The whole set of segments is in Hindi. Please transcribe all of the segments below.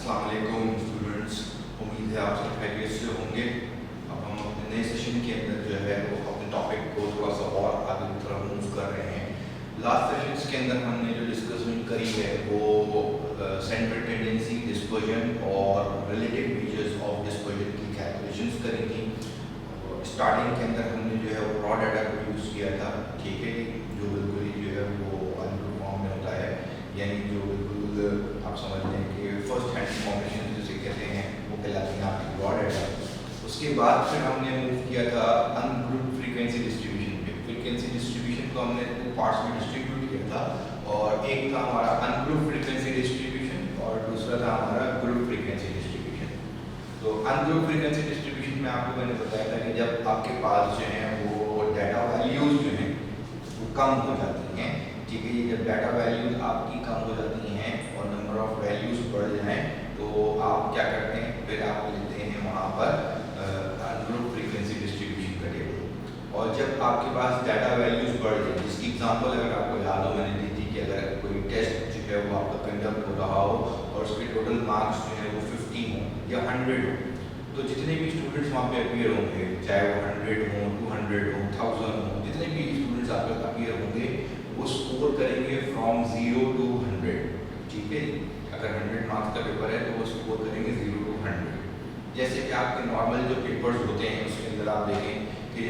अस्सलाम वालेकुम स्टूडेंट्स, उम्मीद है आप सब खैरियत से होंगे। अब हम अपने नए सेशन के अंदर जो है वो अपने टॉपिक को थोड़ा सा और आगे की तरफ मूव कर रहे हैं। लास्ट सेशंस के अंदर हमने जो डिस्कशन करी है वो सेंट्रल टेंडेंसी, डिस्पर्जन और रिलेटिव मेजर्स ऑफ डिस्पर्जन की कैलकुलेशंस करी थी। स्टार्टिंग के अंदर हमने जो है वो रॉ डाटा को यूज़ किया था, ठीक है, जो बिल्कुल ही जो है वो अनरूल फॉर्म में होता है, यानी जो बिल्कुल आप समझ लें कि फर्स्ट हैंड इंफॉर्मेशन जिसे कहते हैं वो कहलाती है आपकी रॉ डाटा। उसके बाद फिर हमने मूव किया था अनग्रुप्ड फ्रीक्वेंसी डिस्ट्रीब्यूशन पे। फ्रीक्वेंसी डिस्ट्रीब्यूशन को हमने दो पार्ट्स में डिस्ट्रीब्यूट किया था, और एक था हमारा अनग्रुप्ड फ्रीक्वेंसी डिस्ट्रीब्यूशन और दूसरा था हमारा ग्रुप फ्रीक्वेंसी डिस्ट्रीब्यूशन। तो अनग्रुप्ड फ्रीक्वेंसी डिस्ट्रीब्यूशन में आपको मैंने बताया था कि जब आपके पास जो है वो डाटा वैल्यूज जो हैं वो कम हो जाती हैं, ठीक है, जब डाटा वैल्यूज आपकी कम हो जाती हैं और नंबर ऑफ वैल्यूज बढ़ जाएं तो आप क्या करते हैं, फिर आप लेते हैं वहाँ पर अनग्रुप्ड फ्रीक्वेंसी डिस्ट्रीब्यूशन का टेबल। और जब आपके पास डाटा वैल्यूज बढ़ जाए, जिसकी एग्जांपल अगर आपको याद हो मैंने दी थी कि अगर कोई टेस्ट जो है वो आपका कंडक्ट हो रहा हो और उसके टोटल मार्क्स जो है वो 50 हो या 100 हो, तो जितने भी स्टूडेंट्स वहाँ पे अपीयर होंगे, चाहे वो 100 हो, 200 हो, 1000 हो, जितने भी स्टूडेंट्स आपके अपीयर होंगे वो स्कोर करेंगे फ्रॉम 0 to 100, ठीक है। अगर 100 मार्क्स का पेपर है तो वो स्कोर करेंगे 0 to 100। जैसे कि आपके नॉर्मल जो पेपर्स होते हैं उसके अंदर आप देखें कि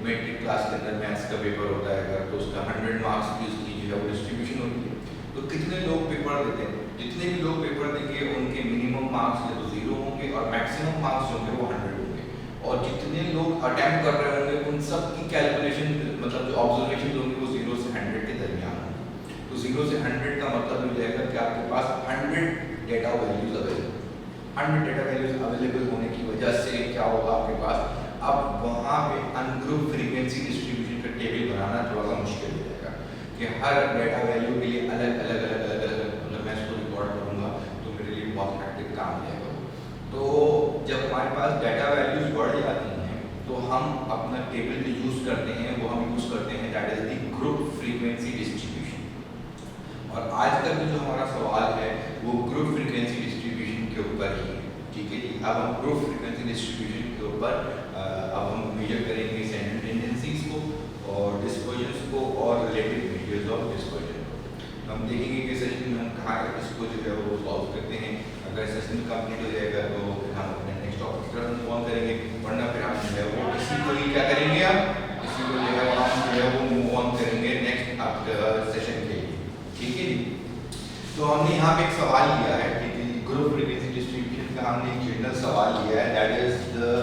मैट्रिक क्लास के अंदर मैथ्स का पेपर होता है अगर, तो उसका 100 मार्क्स की उसकी जो है वो डिस्ट्रीब्यूशन होती है। तो कितने लोग पेपर देते हैं, जितने भी लोग पेपर देंगे उनके मिनिमम मार्क्स या तो 0 होंगे और मैक्सिमम मार्क्स होंगे वो 100 होंगे, और जितने लोग अटेम्प्ट कर रहे होंगे उन सब की कैलकुलेशन मतलब जो ऑब्जर्वेशन होंगे वो 0 से 100 के दरमियान होंगे। तो 0 से 100 का मतलब हो जाएगा कि आपके पास 100 data values available. 100 data values available होने की वजह से क्या होगा आपके पास, अब वहाँ पे अनग्रुप्ड फ्रीक्वेंसी डिस्ट्रीब्यूशन का टेबल बनाना थोड़ा सा मुश्किल हो जाएगा कि हर डेटा वैल्यू के लिए अलग अलग मतलब मैं इसको रिकॉर्ड करूँगा तो मेरे लिए बहुत हैक्टिक काम हो जाएगा। तो जब हमारे पास डाटा वैल्यूज बढ़ जाती हैं तो हम अपना टेबल जो यूज़ करते हैं वो हम यूज़ करते हैं that is the group frequency distribution. और आज का जो हमारा सवाल है वो ग्रुप फ्रीक्वेंसी डिस्ट्रीब्यूशन के ऊपर ही है, ठीक है जी। अब हम ग्रुप फ्रीक्वेंसी डिस्ट्रीब्यूशन के ऊपर अब हम मेजर करेंगे सेंट्रल टेंडेंसीज को और डिस्पर्जन को और रिलेटिव मेजर्स ऑफ डिस्पर्जन को। तो हम देखेंगे कि सेशन में हम कहाँ इसको जो है वो सॉल्व करते हैं। अगर सेशन कंप्लीट हो जाएगा तो फिर हम अपने नेक्स्ट टॉपिक की तरफ मूव ऑन करेंगे, वरना फिर हम जो है वो इसी को ही क्या करेंगे, हम इसी को जो है हम जो है वो मूव ऑन करेंगे नेक्स्ट आफ्टर सेशन के लिए, ठीक है जी। तो हमने यहाँ पे एक सवाल लिया है, ठीक है, ग्रुप फ्रीक्वेंसी डिस्ट्रीब्यूशन का हमने एक जनरल सवाल लिया है that is the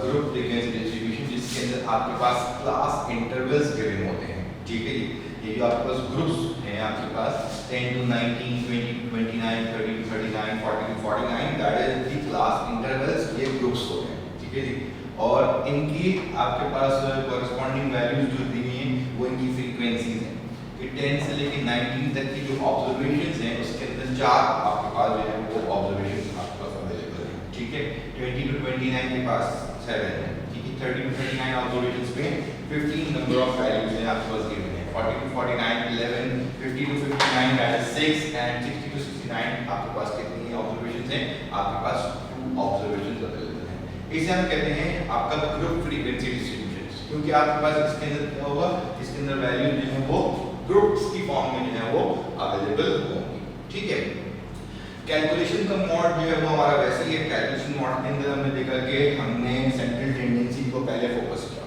group frequency distribution, जिसके अंदर आपके पास क्लास इंटरवल्स गिवन होते हैं, ठीक है जी। ये जो आपके पास ग्रुप्स हैं आपके पास 10 to 19, 20 to 29, 30 to 39, 40 to 49, that is the class intervals, ये ग्रुप्स होते हैं, ठीक है जी। और इनकी आपके पास कॉरेस्पॉन्डिंग वैल्यूज जो दी हुई हैं वो इनकी फ्रीक्वेंसीज हैं कि 10 से लेकर 19 तक की जो ऑब्जर्वेशंस हैं उसके अंदर 4 आपके पास जो है वो ऑब्जर्वेशंस आपके पास अवेलेबल हैं, ठीक है। 20 to 29 के पास 7 है, ठीक है। 30 to 39 ऑब्जर्वेशंस में 15 नंबर ऑफ वैल्यूज हैं आपके पास गिवन है। 40 to 49 11, 50 to 59 that is 6 and 60 to 69 आपके पास कितनी ऑब्जर्वेशंस हैं, आपके पास 2 ऑब्जर्वेशंस अवेलेबल हैं। इसे हम कहते हैं आपका ग्रुप फ्रीक्वेंसी डिस्ट्रीब्यूशन, क्योंकि आपके पास इसके अंदर क्या होगा, इसके अंदर वैल्यू जो है वो ग्रुप्स की फॉर्म में जो है वो अवेलेबल होंगी, ठीक है। कैलकुलेशन का मोड जो है वो हमारा वैसे ही है। कैलकुलेशन मोड के अंदर हमने देखा कि हमने सेंट्रल टेंडेंसी को पहले फोकस किया।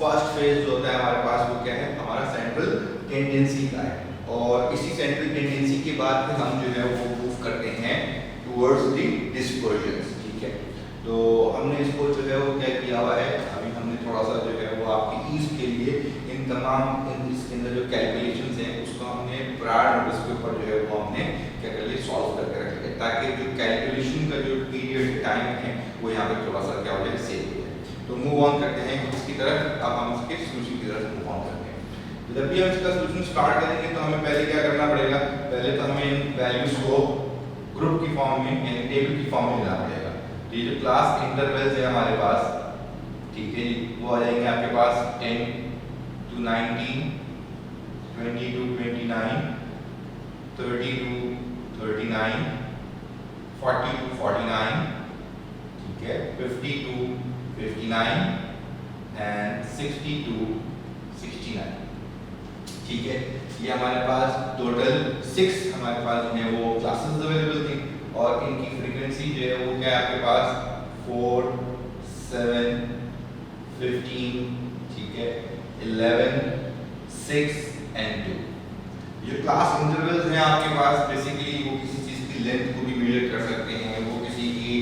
फर्स्ट फेज जो होता है हमारे पास वो क्या है, हमारा सेंट्रल टेंडेंसी का है, और इसी सेंट्रल टेंडेंसी के बाद फिर हम जो है वो मूव करते हैं टुवर्ड्स द डिस्पर्जन, ठीक है। तो हमने इसको जो है वो क्या किया हुआ है, अभी हमने थोड़ा सा जो है वो आपकी ईज के लिए इन तमाम इसके अंदर जो कैलकुलेशंस हैं उसको हमने प्रायर नोटिस के ऊपर जो है वो हमने क्या कर लिया, सॉल्व करके रख लिया, ताकि जो कैलकुलेशन का जो पीरियड टाइम है वो यहाँ पे थोड़ा सा क्या हो जाए, सेव हो जाए। तो मूव ऑन करते हैं इसकी तरफ, अब हम इसके सोल्यूशन की तरफ मूव ऑन करते हैं। तो जब भी हम इसका सोल्यूशन स्टार्ट करेंगे तो हमें पहले क्या करना पड़ेगा, पहले तो हमें इन वैल्यूज को ग्रुप की फॉर्म में यानी टेबल की फॉर्म में लाना पड़ेगा। तो ये जो क्लास इंटरवल्स है हमारे पास, ठीक है, वो आ जाएंगे आपके पास 10 to 19, 20 to 29, 30 to 39, 40 to 49, ठीक है, 50 to 59 एंड 60 to 69, ठीक है। ये हमारे पास टोटल 6 हमारे पास जो है वो क्लासेस अवेलेबल थी और इनकी फ्रीक्वेंसी जो है वो क्या है आपके पास 4, 7, 15, ठीक है, 11, 6 एंड 2। ये क्लास इंटरवल्स हैं आपके पास, बेसिकली वो किसी चीज़ की लेंथ को भी मेजर कर सकते हैं, वो किसी की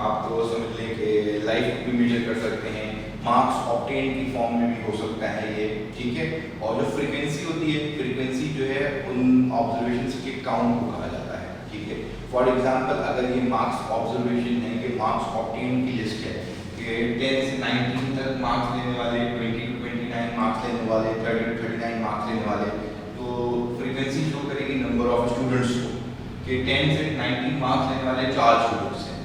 आपको समझ लें कि लाइफ को भी मेजर कर सकते हैं, मार्क्स ऑब्टेन की फॉर्म में भी हो सकता है ये, ठीक है। और जो फ्रीक्वेंसी होती है, फ्रीक्वेंसी जो है उन ऑब्जर्वेशंस के काउंट को कहा जाता है, ठीक है। फॉर एग्जांपल अगर ये मार्क्स ऑब्जर्वेशन है कि मार्क्स ऑब्टेन की लिस्ट है कि 10 से 19 तक मार्क्स लेने वाले, 20 to 29 मार्क्स लेने वाले, 30 to 39 मार्क्स लेने वाले, तो फ्रीक्वेंसी शो करेगी नंबर ऑफ स्टूडेंट्स को कि 10 से 19 मार्क्स लेने वाले 4 स्टूडेंट्स हैं।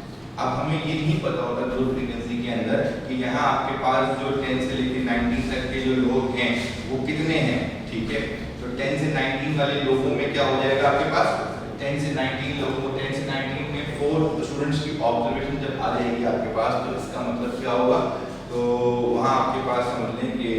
अब हमें ये नहीं पता होता ग्रुप फ्रीक्वेंसी के अंदर कि यहाँ आपके पास जो 10 से लेकर 19 तक के जो लोग हैं वो कितने हैं, ठीक है। तो 10 से 19 वाले लोगों में क्या हो जाएगा आपके पास 10 से 19 लोगों, 10 से 19 में 4 स्टूडेंट्स की ऑब्जर्वेशन जब आ जाएगी आपके पास, तो इसका मतलब क्या होगा, तो वहाँ आपके पास समझ लें कि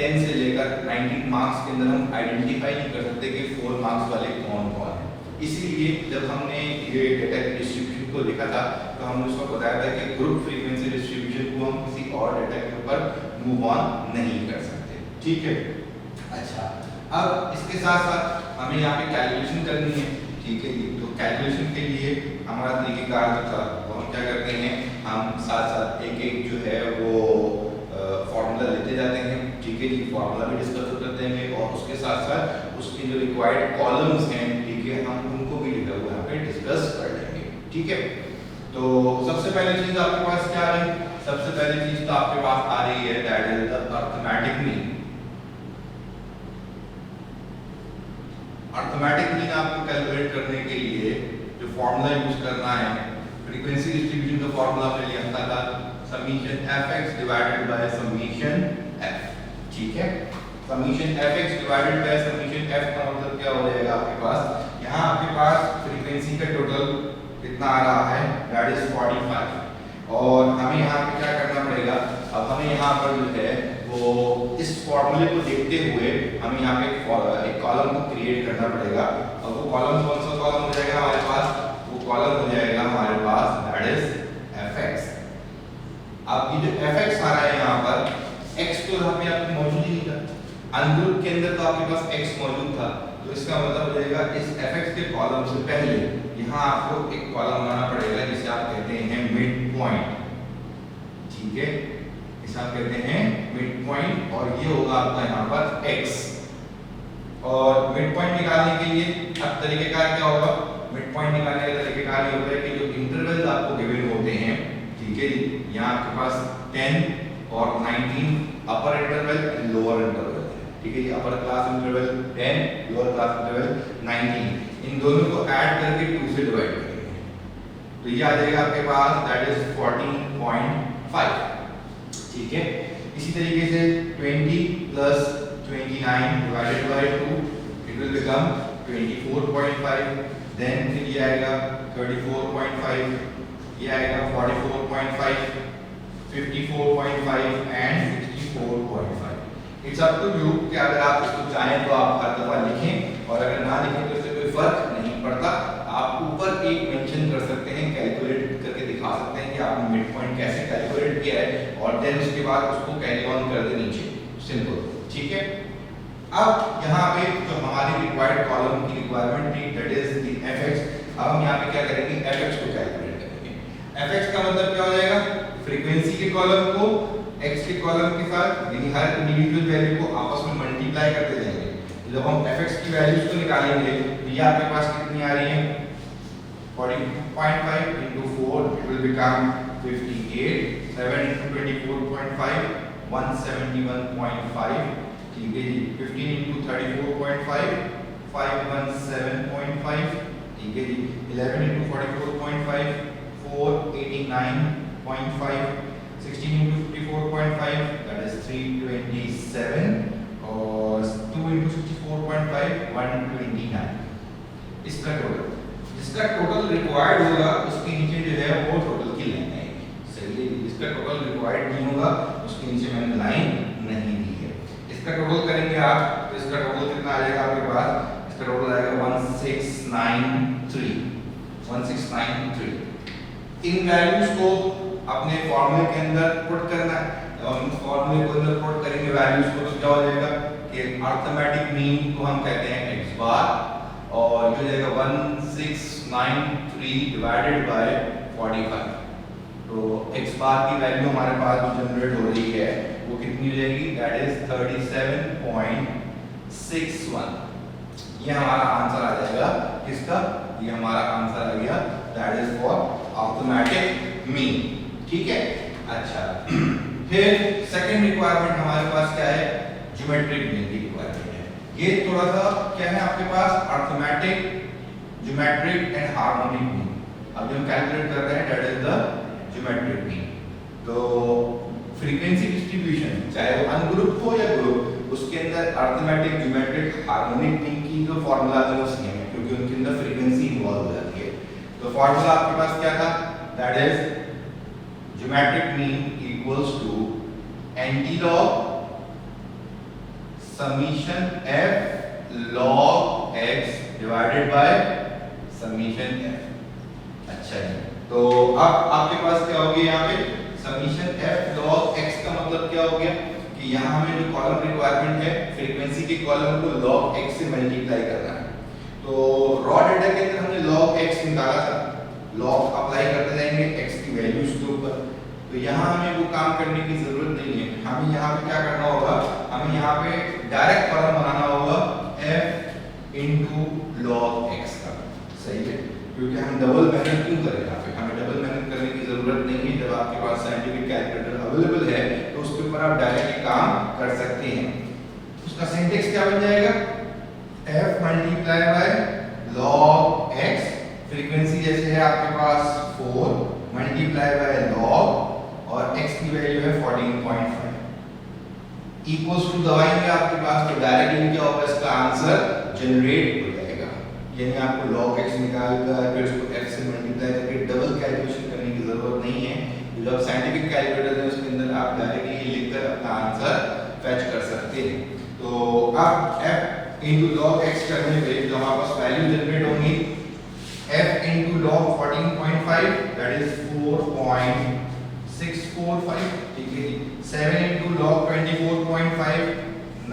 10 से लेकर 19 मार्क्स के अंदर हम आइडेंटिफाई नहीं कर सकते कि 4 मार्क्स वाले कौन कौन हैं। इसीलिए जब हमने ये डेटा डिस्ट्रीब्यूशन को लिखा था तो हमने उसको बताया था कि ग्रुप फ्रीक्वेंसी डिस्ट्रीब्यूशन को हम किसी और डेटा के ऊपर मूव ऑन नहीं कर सकते, ठीक है। अच्छा, अब इसके साथ साथ हमें यहाँ पे कैलकुलेशन करनी है, ठीक है। तो कैलकुलेशन के लिए हमारा तरीकेकार जो था वो हम क्या करते हैं, हम साथ साथ एक एक जो है वो फॉर्मूला लेते जाते हैं, ठीक है जी। फॉर्मूला भी डिस्कस करते हैं और उसके साथ साथ उसके जो रिक्वायर्ड कॉलम्स हैं, ठीक है, हम उनको भी जो है वो यहाँ पे डिस्कस कर लेंगे, ठीक है। तो सबसे पहली चीज आपके पास क्या है, सबसे पहली चीज तो आपके पास आ रही है that is the arithmetic mean. Arithmetic mean आपको कैलकुलेट करने के लिए जो फॉर्मूला यूज करना है, फ्रीक्वेंसी डिस्ट्रीब्यूशन का फॉर्मूला हमने लिखा था summation fx divided by summation f, ठीक है। Summation fx divided by summation f का मतलब क्या हो जाएगा आपके पास, यहाँ आपके पास फ्रीक्वेंसी का टोटल कितना आ रहा है दैट इज 45 और हमें यहाँ पे क्या करना पड़ेगा, अब हमें यहाँ पर जो है वो इस फॉर्मूले को देखते हुए हमें यहाँ पे एक कॉलम को क्रिएट करना पड़ेगा और वो कॉलम कौन सा कॉलम हो जाएगा हमारे पास, वो कॉलम हो जाएगा हमारे पास दैट इज fx। अब ये जो fx आ रहा है यहाँ पर, x तो यहाँ पे आपको मौजूद ही नहीं था, अनग्रुप के अंदर तो आपके पास x मौजूद था, तो इसका मतलब हो जाएगा इस fx के कॉलम से पहले यहाँ आपको एक कॉलम बनाना पड़ेगा जिसे आप कहते हैं मिड पॉइंट, ठीक है, इसे आप कहते हैं मिड पॉइंट और ये होगा आपका यहाँ पर x। और मिड पॉइंट निकालने के लिए अब तरीकेकार क्या होगा, मिड पॉइंट निकालने का तरीकेकार ये होता है कि जो इंटरवल्स आपको गिवन होते हैं, ठीक है, यहाँ आपके पास 10 और 19 अपर इंटरवल एंड लोअर इंटरवल, ठीक है, ये upper class interval 10, lower class interval 19, इन दोनों को ऐड करके 2 से डिवाइड करेंगे, तो ये आ जाएगा आपके पास दैट इज 14.5, ठीक है। इसी तरीके से 20 प्लस 29 divided by 2 it will become 24.5, then फिर ये आएगा 34.5, ये आएगा 44.5, 54.5 and 64.5। It's up to you कि अगर आप इसको चाहें तो आप हर दफा लिखें और अगर ना लिखें तो इससे कोई फर्क नहीं पड़ता। आप ऊपर एक मेंशन कर सकते हैं, कैलकुलेट करके दिखा सकते हैं कि आपने मिड पॉइंट कैसे कैलकुलेट किया है और देन उसके बाद उसको कैरी ऑन कर दे नीचे, सिंपल, ठीक है। अब यहाँ पे जो हमारी रिक्वायर्ड कॉलम की रिक्वायरमेंट थी दैट इज द fx, अब हम यहाँ पे क्या करेंगे fx को कैलकुलेट करेंगे। fx का मतलब क्या हो जाएगा, फ्रीक्वेंसी के कॉलम को x के कॉलम के साथ यानी हर इंडिविजुअल वैल्यू को आपस में मल्टीप्लाई करते जाएंगे। जब हम fx की वैल्यूज को निकालेंगे तो ये आपके पास कितनी आ रही है 42.5 into 4 it will become 58, 7 into 24.5 171.5, ठीक है जी, 15 into 34.5 517.5, ठीक है जी, 11 into 44.5 489.5, 16 into 54.5 that is 327 और 2 into 64.5 129, इसका टोटल जिसका टोटल रिक्वायर्ड होगा उसके नीचे जो है वो टोटल की लाइन आएगी। सही है, जिसका टोटल रिक्वायर्ड नहीं होगा उसके नीचे मैंने लाइन नहीं दी है। इसका टोटल करेंगे आप तो इसका टोटल कितना आ जाएगा आपके पास, इसका टोटल आएगा 1693। इन वैल्यूज को अपने फॉर्मूले के अंदर पुट करना है। जब हम फॉर्मूले को अंदर पुट करेंगे वैल्यूज को तो क्या हो जाएगा कि अरिथमेटिक मीन को हम कहते हैं x बार, और ये हो जाएगा 1693 डिवाइडेड बाय 45। तो x बार की वैल्यू हमारे पास जो जनरेट हो रही है वो कितनी हो जाएगी, दैट इज 37.61। ये हमारा आंसर आ जाएगा किसका, ये हमारा आंसर आ गया that is for arithmetic mean. ठीक है, अच्छा फिर सेकंड रिक्वायरमेंट हमारे पास क्या है, ज्योमेट्रिक मीन की रिक्वायरमेंट है। ये थोड़ा सा क्या है आपके पास, arithmetic, geometric and harmonic mean. अब जो हम कैलकुलेट कर रहे हैं that is the geometric mean. तो फ्रीक्वेंसी डिस्ट्रीब्यूशन चाहे वो अनग्रुप हो या ग्रुप, उसके अंदर अरिथमेटिक, ज्योमेट्रिक, हार्मोनिक मीन की जो फार्मूला है वो सेम है क्योंकि उनके अंदर फ्रीक्वेंसी इन्वॉल्व हो जाती है। तो फार्मूला आपके पास क्या था, that is geometric mean equals to antilog summation f log x divided by summation f। अच्छा जी, तो अब आपके पास क्या हो गया, यहाँ पे समीशन f log x का मतलब क्या हो गया कि यहाँ हमें जो कॉलम रिक्वायरमेंट है फ्रीक्वेंसी के कॉलम को log x से मल्टीप्लाई करना है। तो रॉ डेटा के अंदर हमने log x निकाला था, log अप्लाई करते जाएंगे x की वैल्यूज के ऊपर। तो यहाँ हमें वो काम करने की जरूरत नहीं है, हमें यहाँ पे क्या करना होगा, हमें यहाँ पे डायरेक्ट फॉर्म बनाना होगा f into log x का। सही है, क्योंकि हम डबल मेहनत क्यों करें, यहाँ पे हमें डबल मेहनत करने की जरूरत नहीं है। जब आपके पास साइंटिफिक कैलकुलेटर अवेलेबल है तो उसके ऊपर आप डायरेक्टली काम कर सकते हैं। उसका सिंटेक्स क्या बन जाएगा, f multiply by log x, frequency जैसे है आपके पास 4 मल्टीप्लाई बाय log और x की वैल्यू है 14.5 इक्वल्स टू दबाएंगे आपके पास तो डायरेक्टली क्या होगा, इसका आंसर जनरेट हो जाएगा। यानी आपको log x निकाल कर फिर उसको f से मल्टीप्लाई करके डबल कैलकुलेशन करने की जरूरत नहीं है। जो साइंटिफिक कैलकुलेटर है उसके अंदर आप डायरेक्टली लिखकर अपना आंसर फेच कर सकते हैं। तो अब f into log x करने पे जो हमारे पास वैल्यू जनरेट होंगी f into log 14.5 that is 4.645। ठीक है, 7 into log 24.5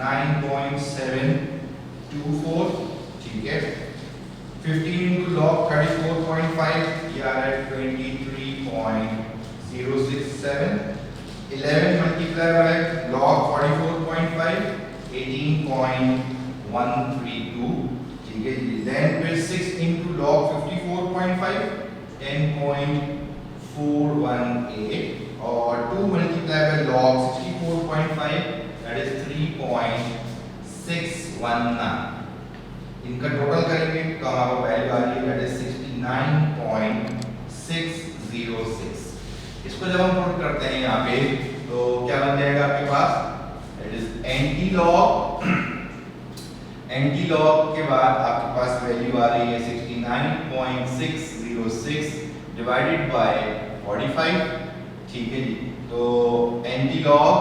9.724। ठीक है, 15 into log 34.5 ये आ रहा है 23.067। 11 multiply by log 44.5 18.132। ठीक है, then फिर 6 into log 54.5 10.418 और 2 multiply by log 64.5 that is 3.619। इनका टोटल करेंगे तो हमारा वैल्यू आ रही है that is 69.606। इसको जब हम पुट करते हैं यहाँ पे तो क्या बन जाएगा आपके पास, that is एंटीलॉग के बाद आपके पास वैल्यू आ रही है 69.606 डिवाइडेड बाय 45। ठीक है जी, तो एंटीलॉग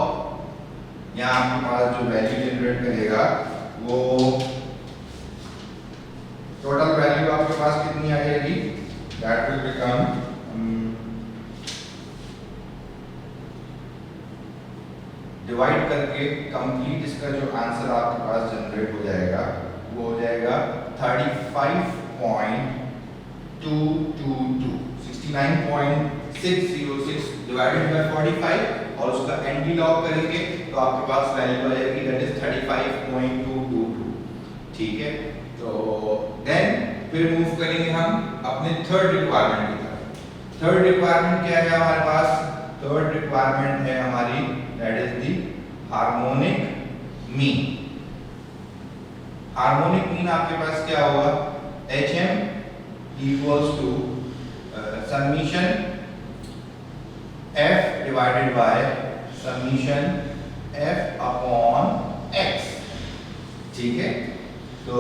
यहाँ आपके पास जो वैल्यू जनरेट करेगा वो टोटल वैल्यू आपके पास कितनी आ जाएगी, दैट विल बिकम डिवाइड करके कंप्लीट इसका जो आंसर आपके पास जनरेट हो जाएगा वो हो जाएगा 35.222। 69.606 डिवाइडेड बाय 45 और उसका एंटीलॉग करेंगे तो आपके पास वैल्यू आ जाएगी दैट इज 35.222। ठीक है, तो देन फिर मूव करेंगे हम अपने थर्ड रिक्वायरमेंट की तरफ। थर्ड रिक्वायरमेंट क्या है हमारे पास, थर्ड रिक्वायरमेंट है हमारी that is the harmonic mean. Harmonic mean आपके पास क्या होगा, HM equals to summation f divided by summation f upon x। ठीक है, तो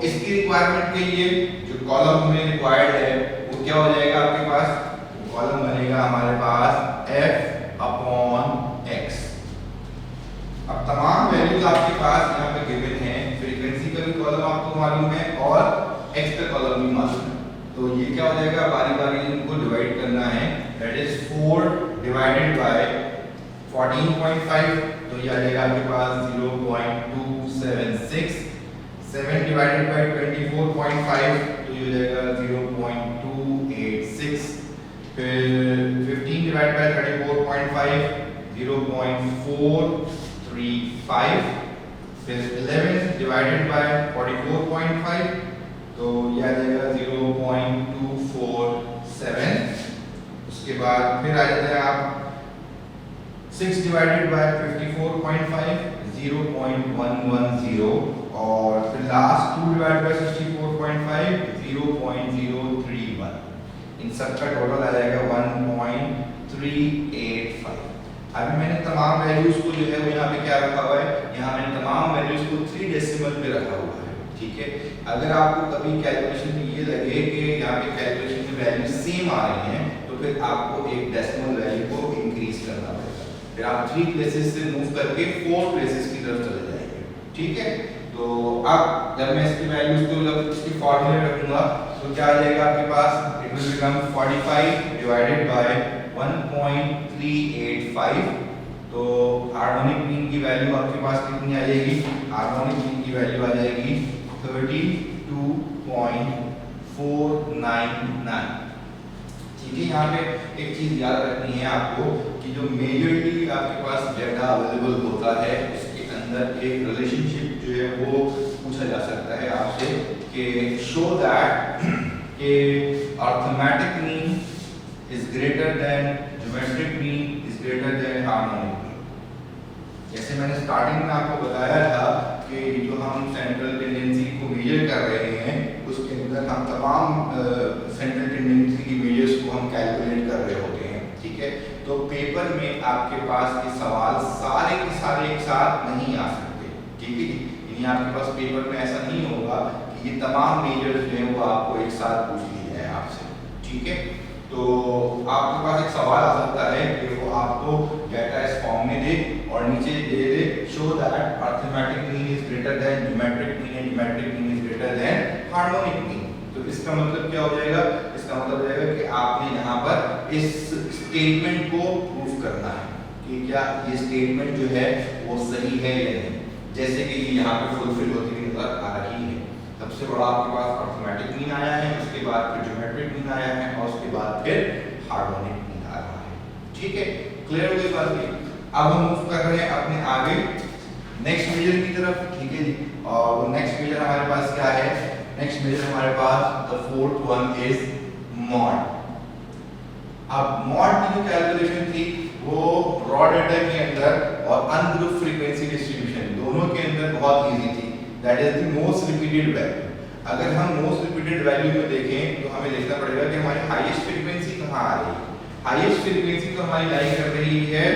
इसकी रिक्वायरमेंट के लिए जो कॉलम हमें रिक्वायर्ड है वो क्या हो जाएगा आपके पास, कॉलम बनेगा हमारे पास f अपॉन x। अब तमाम वैल्यूज आपके पास यहाँ पे गिवन है, फ्रीक्वेंसी का भी कॉलम आपको मालूम है और x का कॉलम भी मालूम है। तो ये क्या हो जाएगा, बारी बारी इनको डिवाइड करना है, दैट इज 4 डिवाइडेड बाय 14.5, तो ये आ जाएगा आपके पास 0.276। 7 डिवाइडेड बाय 24.5, तो ये हो जाएगा 0.286। फिर 15 डिवाइडेड बाय 34.5, 0.435। फिर 11 डिवाइडेड बाय 44.5, तो ये आ जाएगा 0.247। उसके बाद फिर आ जाता है आप 6 डिवाइडेड बाय 54.5, 0.110। और फिर लास्ट 2 डिवाइडेड बाय 64.5, 0.031। इन सब का टोटल आ जाएगा 1.385। अभी मैंने तमाम वैल्यूज को जो है वो यहाँ पे क्या रखा हुआ है, यहाँ मैंने तमाम वैल्यूज को 3 डेसिमल पे रखा हुआ है, ठीक है। अगर आपको कभी कैलकुलेशन में ये लगे कि यहाँ पे कैलकुलेशन में वैल्यू सेम आ रही हैं, तो फिर आपको एक डेसिमल वैल्यू को इंक्रीज करना पड़ेगा। फिर आप 3 प्लेसेस से मूव करके 4 प्लेसेस की तरफ चले जाएंगे, ठीक है। तो अब जब मैं इसकी वैल्यूज को जब इसकी फॉर्मूले रखूंगा तो क्या आ जाएगा आपके पास, it will become 45 divided by 1.385। तो हार्मोनिक मीन की वैल्यू आपके पास कितनी आ जाएगी, हार्मोनिक मीन की वैल्यू आ जाएगी 32.499, ठीक है। यहाँ पे एक चीज याद रखनी है आपको कि जो मेजरली आपके पास डेटा अवेलेबल होता है उसके अंदर एक रिलेशनशिप जो है वो पूछा जा सकता है आपसे कि शो दैट कि arithmetic mean is greater than geometric mean is greater than harmonic mean. जैसे मैंने स्टार्टिंग में आपको बताया था कि जो हम सेंट्रल टेंडेंसी को मेजर कर रहे हैं उसके अंदर हम तमाम सेंट्रल टेंडेंसी की मेजर्स को हम कैलकुलेट कर रहे होते हैं, ठीक है। तो पेपर में आपके पास ये सवाल सारे के सारे एक साथ नहीं आ सकते, ठीक है। यानी आपके पास पेपर में ऐसा नहीं होगा कि ये तमाम मेजर्स जो हैं वो आपको एक साथ पूछ लिए जाए आपसे, ठीक है। तो आपके पास एक सवाल आ सकता है कि वो आपको डेटा इस फॉर्म में दे और नीचे दे they show that arithmetic mean is greater than geometric mean and geometric mean is greater than harmonic mean. तो इसका मतलब क्या हो जाएगा, इसका मतलब हो जाएगा कि आपने यहाँ पर इस स्टेटमेंट को प्रूफ करना है कि क्या ये स्टेटमेंट जो है वो सही है या नहीं। जैसे कि ये यहाँ पे फुलफिल होती हुई नजर आ रही है, सबसे बड़ा आपके पास अर्थमेटिक मीन आया है, उसके बाद फिर ज्योमेट्रिक मीन आया है और उसके बाद फिर हार्मोनिक मीन आ रहा है, ठीक है। क्लियर हो गई बात ये। अब हम मूव कर रहे हैं अपने आगे नेक्स्ट मेजर की तरफ, ठीक है जी। और नेक्स्ट मेजर हमारे पास क्या है, नेक्स्ट मेजर हमारे पास the fourth one is mode. अब मॉड की जो कैलकुलेशन थी वो रॉ डेटा के अंदर और अनग्रुप फ्रीक्वेंसी डिस्ट्रीब्यूशन दोनों के अंदर बहुत इजी थी, that is the most repeated value. अगर हम मोस्ट रिपीटेड वैल्यू में देखें तो हमें देखना पड़ेगा कि हमारी हाईएस्ट फ्रीक्वेंसी कहाँ आ रही है। हाईएस्ट फ्रीक्वेंसी तो हमारी लाई कर रही है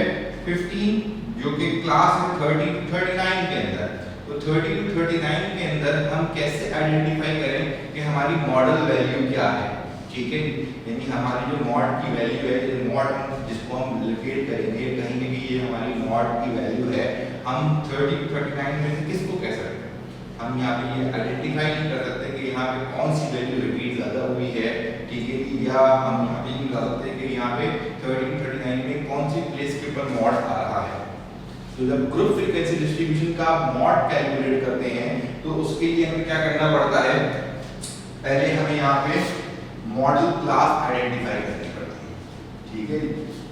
15, जो कि क्लास है 30 to 39 के अंदर। तो 30 to 39 के अंदर हम कैसे आइडेंटिफाई करें कि हमारी मॉडल वैल्यू क्या है, ठीक है। यानी हमारी जो मॉड की वैल्यू है, मॉड जिसको हम लोकेट करेंगे कहेंगे कि ये हमारी मॉड की वैल्यू है, हम 30 to 39 में से किसको कह सकते हैं। हम यहाँ पे ये आइडेंटिफाई नहीं कर सकते कि यहाँ पे कौन सी वैल्यू रिपीट ज़्यादा हुई है, ठीक है। या हम यहाँ पे ये बता सकते हैं कि यहाँ पे 30 to 39 में कौन सी प्लेस के ऊपर मॉड आ रहा है। तो जब ग्रुप फ्रीक्वेंसी डिस्ट्रीब्यूशन का आप मॉड कैलकुलेट करते हैं तो उसके लिए हमें क्या करना पड़ता है, पहले हमें यहाँ पे मॉडल क्लास आइडेंटिफाई करनी पड़ती है, ठीक है।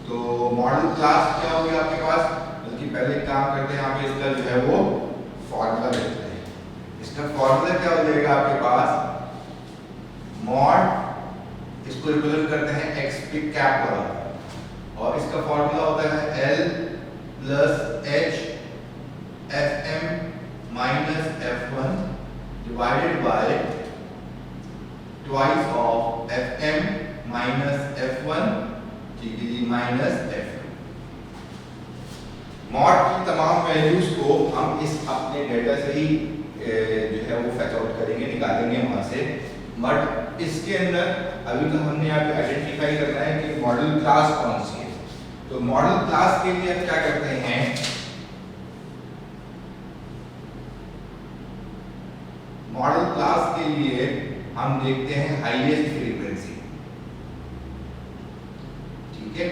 तो मॉडल क्लास क्या होगी आपके पास, बल्कि पहले काम करते हैं यहाँ पे इसका जो है वो फॉर्मूला लिखते हैं। इसका फॉर्मूला क्या हो जाएगा आपके पास, मॉड इसको रिप्रेजेंट करते हैं x पे कैप वाला और इसका फॉर्मूला होता है L plus H Fm minus F1 divided by twice of Fm minus F1, ठीक है जी, माइनस F2। मॉड की तमाम वैल्यूज को हम इस अपने डेटा से ही जो है वो फैच आउट करेंगे, निकालेंगे वहाँ से। बट इसके अंदर अभी तो हमने यहाँ पे आइडेंटिफाई करना है कि मॉडल क्लास कौन सी है। तो मॉडल क्लास के लिए हम क्या करते हैं, मॉडल क्लास के लिए हम देखते हैं हाईएस्ट फ्रीक्वेंसी। ठीक है,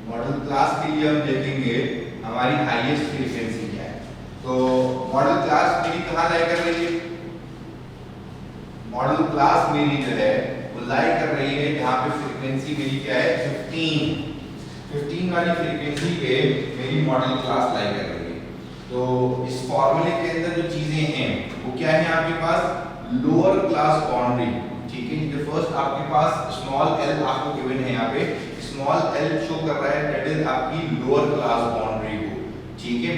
मॉडल क्लास के लिए हम देखेंगे हमारी हाईएस्ट फ्रीक्वेंसी क्या है। तो मॉडल क्लास मेरी कहाँ लाई कर रही है, मॉडल क्लास मेरी जो है वो लाई कर रही है जहाँ पे फ्रीक्वेंसी मेरी क्या है 15 वाली फ्रीक्वेंसी पे मेरी मॉडल क्लास लाई कर रही है। तो इस फॉर्मूले के अंदर जो चीजें हैं वो क्या है आपके पास, लोअर क्लास बाउंड्री। ठीक है, जो फर्स्ट आपके पास स्मॉल एल आपको गिवन है, यहाँ पे स्मॉल एल शो कर रहा है, दैट इज आपकी लोअर क्लास बाउंड्री को। ठीक है,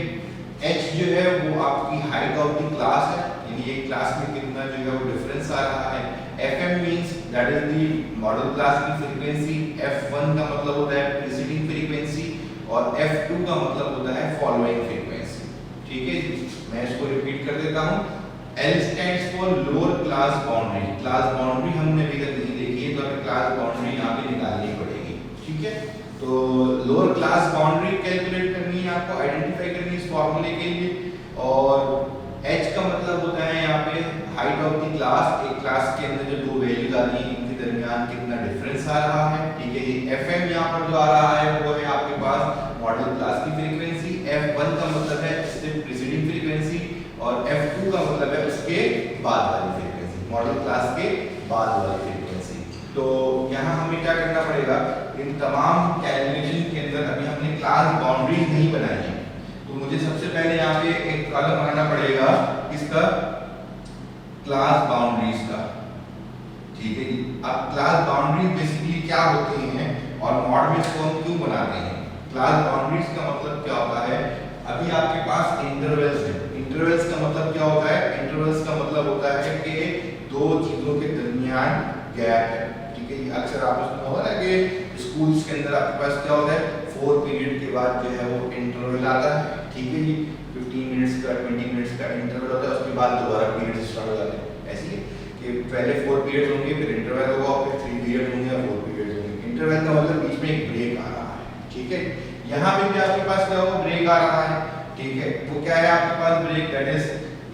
एच जो है वो आपकी हाइट ऑफ द क्लास है, यानी ये क्लास में कितना जो है वो डिफरेंस आ रहा है। FM means that is the model class की फ्रीक्वेंसी, एफ1 का मतलब होता है प्रीसीडिंग फ्रीक्वेंसी और एफ2 का मतलब होता है फॉलोइंग फ्रीक्वेंसी। ठीक है, मैं इसको रिपीट कर देता हूं। L stands for lower class boundary। Class boundary हमने अभी तक नहीं देखी है, तो हमें क्लास बाउंड्री यहाँ पे निकालनी पड़ेगी। ठीक है, तो लोअर क्लास बाउंड्री कैलकुलेट करनी है, आपको आइडेंटिफाई करनी है इस फॉर्मूले के लिए। और H का मतलब होता है यहाँ पे हाइट ऑफ द क्लास, एक क्लास के अंदर जो दो वैल्यूज आ रही हैं इनके दरमियान कितना डिफरेंस आ रहा है। ठीक है, ये FM यहाँ पर जो आ रहा है वो है आपके पास मॉडल क्लास की फ्रीक्वेंसी, F1 का मतलब है इससे प्रीसीडिंग फ्रीक्वेंसी और F2 का मतलब है उसके बाद वाली फ्रीक्वेंसी, मॉडल क्लास के बाद वाली फ्रीक्वेंसी। तो यहाँ हमें क्या करना पड़ेगा, इन तमाम कैलकुलेशन के अंदर अभी हमने क्लास बाउंड्री नहीं बनाई है, तो मुझे सबसे पहले यहाँ पे एक कॉलम बनाना पड़ेगा इसका, क्लास बाउंड्रीज का। ठीक है, अब क्लास बाउंड्रीज बेसिकली क्या होती हैं और मॉड में इसको हम क्यों बनाते हैं। क्लास बाउंड्रीज का मतलब क्या होता है, अभी आपके पास इंटरवल्स है। इंटरवल्स का मतलब क्या होता है, इंटरवल्स का मतलब होता है कि दो चीजों के दरमियान गैप है। ठीक है, अक्सर आपने सुना होगा ना कि स्कूल्स के अंदर आपके पास क्या होता है, 4 पीरियड के बाद जो है वो इंटरवल आता है। ठीक है जी, 15 मिनट्स का 20 मिनट्स का इंटरवल होता है, उसके बाद दोबारा पीरियड स्टार्ट हो जाते हैं। ऐसे ही कि पहले 4 पीरियड होंगे, फिर इंटरवल होगा, फिर 3 पीरियड होंगे और 4 पीरियड होंगे। इंटरवल का मतलब बीच में एक ब्रेक आ रहा है। ठीक है, यहाँ पे भी आपके पास क्या होगा, ब्रेक आ रहा है। ठीक है, वो क्या है आपके पास ब्रेक, दैट इज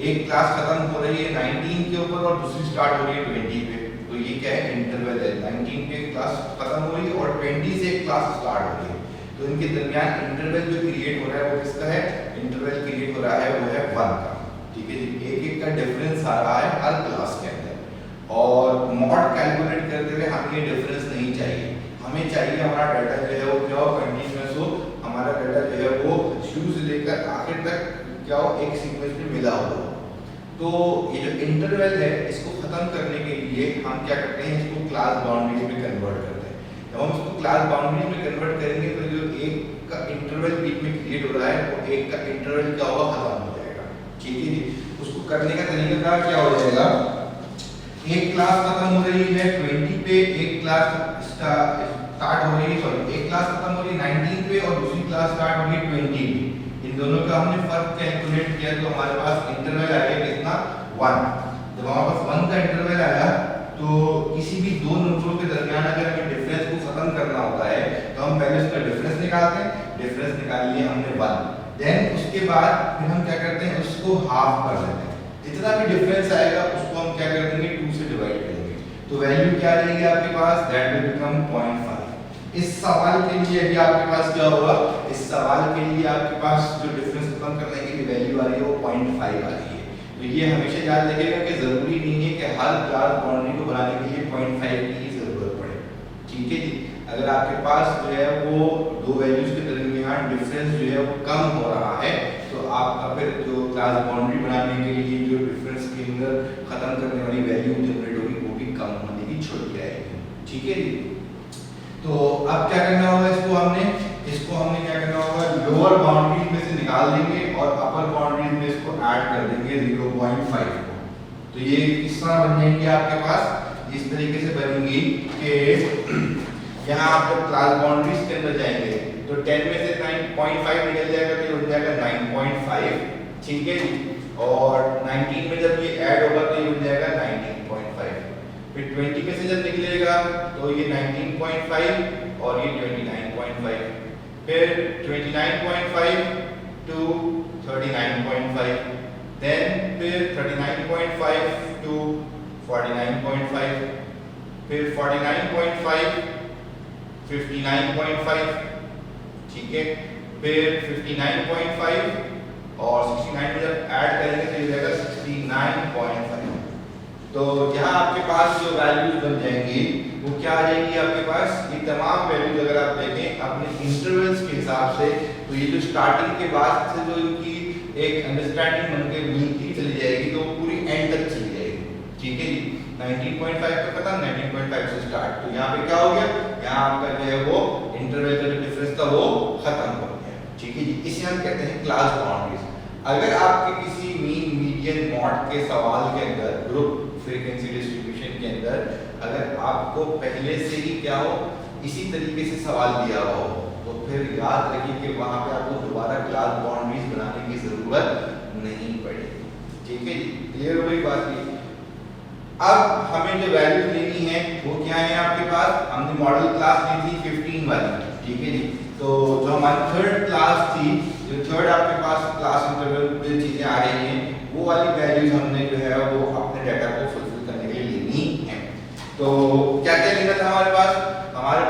एक क्लास खत्म हो रही है 19 के ऊपर और दूसरी स्टार्ट हो रही है 20 पे, तो ये क्या है इंटरवल है। 19 पे क्लास खत्म हो रही है और 20 से एक क्लास स्टार्ट हो रही है, तो इनके दरमियान इंटरवल जो क्रिएट हो रहा है वो किसका है, इंटरवल क्रिएट हो रहा है वो है 1 का। ठीक है जी, एक का डिफरेंस आ रहा है हर क्लास के अंदर। और मॉड कैलकुलेट करते हुए हमें ये डिफरेंस नहीं चाहिए, हमें चाहिए हमारा डाटा जो है वो क्या हो, कंटीन्यूअस हो, हमारा डाटा जो है वो शुरू से लेकर आखिर तक क्या हो, एक सीक्वेंस में मिला हुआ हो। तो ये जो इंटरवल है इसको खत्म करने के लिए हम क्या करते हैं, इसको क्लास बाउंड्रीज में कन्वर्ट करते हैं। जब हम इसको क्लास बाउंड्रीज में कन्वर्ट करेंगे तो जो एक का इंटरवल बीच में क्रिएट हो रहा है वो एक का इंटरवल क्या होगा, खत्म हो जाएगा। ठीक है जी, उसको करने का तरीका क्या हो जाएगा, एक क्लास खत्म हो रही है 20 पे, एक क्लास स्टार्ट हो रही है, सॉरी एक क्लास खत्म हो रही है 19 पे और दूसरी क्लास स्टार्ट हो रही है 20 पे। इन दोनों का हमने फर्क कैलकुलेट किया तो हमारे पास इंटरवल आ गया कितना, 1। जब हमारे पास 1 का इंटरवल आया तो किसी भी दो नंबरों के दरमियान अगर हमें डिफरेंस को खत्म करना होता है तो हम पहले उसका डिफरेंस निकालते हैं, डिफरेंस निकाल लिया हमने 1, देन उसके बाद फिर हम क्या करते हैं, उसको हाफ कर देते हैं, जितना भी डिफरेंस आएगा उसको हम क्या कर देंगे, 2 से डिवाइड कर देंगे, तो वैल्यू क्या रहेगी आपके पास, दैट विल बिकम 0.5। इस सवाल के लिए अभी आपके पास क्या होगा, इस सवाल के लिए आपके पास जो डिफरेंस खत्म करने के लिए वैल्यू आ रही है वो 0.5 आ रही है। तो ये हमेशा याद रखिएगा कि जरूरी नहीं है कि हर क्लास बाउंड्री को बनाने के लिए 0.5 की जरूरत पड़े। ठीक है जी, अगर आपके पास जो है वो दो वैल्यूज के दरमियान डिफरेंस जो है वो कम हो रहा है तो आपका फिर जो क्लास बाउंड्री बनाने के लिए जो डिफरेंस के अंदर खत्म करने वाली वैल्यू जनरेट होगी वो भी कम होने की छोटी आएगी। ठीक है जी, तो अब क्या करना होगा, इसको हमने क्या करना होगा, लोअर बाउंड्रीज में से निकाल देंगे और अपर बाउंड्रीज में इसको ऐड कर देंगे 0.5 को। तो ये किस तरह बन जाएंगे आपके पास, इस तरीके से बनेंगी कि यहाँ आप जब क्लास बाउंड्रीज के अंदर जाएंगे तो 10 में से 9.5 निकल जाएगा तो ये हो जाएगा 9.5। ठीक है, और 19 में जब ये ऐड होगा तो ये बन जाएगा 19.5। फिर 20 में से जब निकलेगा तो ये 19.5 और ये 29.5। फिर 29.5 टू 39.5, देन फिर 39.5 टू 49.5, फिर 49.5 59.5, ठीक है। फिर 59.5 और 69 में जब ऐड करेंगे तो ये जाएगा 69.5। तो यहाँ आपके पास जो वैल्यूज बन जाएंगी वो क्या आ जाएगी आपके पास, ये तमाम वैल्यूज अगर आप देखें अपने इंटरवल्स के हिसाब से, तो ये जो स्टार्टिंग के बाद से जो इनकी एक अंडरस्टैंडिंग बनके मिलती चली जाएगी तो पूरी एंड तक चली जाएगी, ठीक है जी। 19.5 पे खत्म, 19.5 से स्टार्ट, तो यहाँ पे क्या हो गया, यहाँ आपका जो है वो इंटरवल का जो डिफरेंस था वो खत्म हो गया, ठीक है जी। इसे हम कहते हैं क्लास बाउंड्रीज। अगर आपके किसी मीन मीडियन मॉड के सवाल के अंदर ग्रुप फ्रीक्वेंसी डिस्ट्रीब्यूशन के अंदर अगर आपको पहले से ही क्या हो इसी तरीके से सवाल दिया हो तो फिर याद रखिए कि वहां पे आपको दोबारा क्लास बाउंड्रीज बनाने की जरूरत नहीं पड़ेगी, ठीक है जी। क्लियर हो गई बात ये। अब हमें जो वैल्यू लेनी है वो क्या है आपके पास, हमने मॉडल क्लास ली थी 15 वाली, ठीक है जी। तो जो हमारी थर्ड क्लास थी, जो थर्ड आपके पास क्लास इंटरवल में चीजें आ रही हैं वो वाली वैल्यूज हमने जो है वो अपने डाटा को फुलफिल करने के लिए लेनी है। तो क्या क्या लेना था हमारे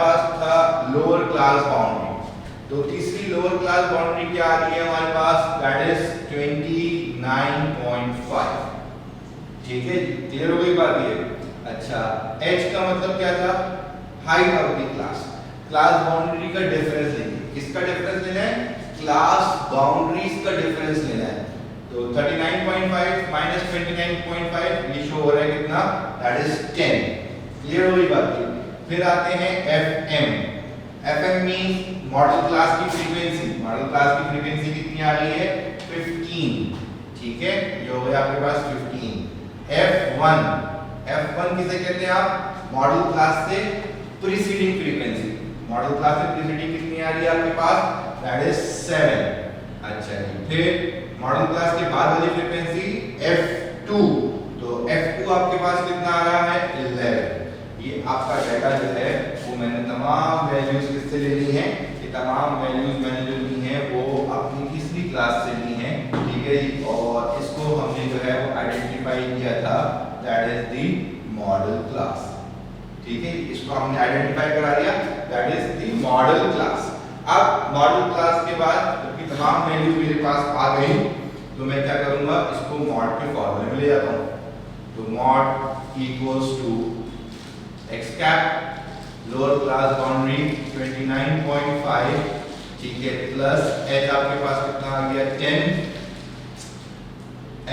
पास था लोअर क्लास बाउंड्री। तो तीसरी लोअर क्लास बाउंड्री क्या आ रही है हमारे पास, दैट इज 29.5, ठीक है। क्लियर हो गई बात ये। अच्छा, h का मतलब क्या था, height of the class. Class boundary का डिफरेंस लेंगे, किसका डिफरेंस लेना है, क्लास बाउंड्रीज का डिफरेंस लेना है। तो 39.5 माइनस 29.5 ये शो हो रहा है कितना, दैट इज 10। क्लियर हो गई बात ये। फिर आते हैं fm। fm means model class की फ्रीक्वेंसी। मॉडल क्लास की फ्रीक्वेंसी कितनी आ रही है, 15, ठीक है, ये हो गया आपके पास 15। f1 किसे कहते हैं आप, मॉडल क्लास से प्रीसीडिंग फ्रीक्वेंसी। मॉडल क्लास से प्रीसीडिंग कितनी आ रही है आपके पास, दैट इज 7। अच्छा जी, फिर मॉडल क्लास के बाद वाली फ्रीक्वेंसी f2। तो f2 आपके पास कितना आ रहा है, 11। ये आपका डाटा जो है वो मैंने तमाम वैल्यूज किससे ले ली है, ये तमाम वैल्यूज मैंने जो ली हैं वो अपनी तीसरी क्लास से ली हैं, ठीक है जी। और इसको हमने जो है वो आइडेंटिफाई किया था, that is the model class, ठीक है। इसको हमने आइडेंटिफाई करा दिया, that is the model class. अब मॉडल क्लास के बाद जबकि तमाम वैल्यूज मेरे पास आ गई तो मैं क्या करूंगा, इसको मॉड के फॉर्मूले में ले जाता हूं। तो mode equals to x cap lower class boundary 29.5, ठीक है, प्लस h आपके पास कितना आ गया 10,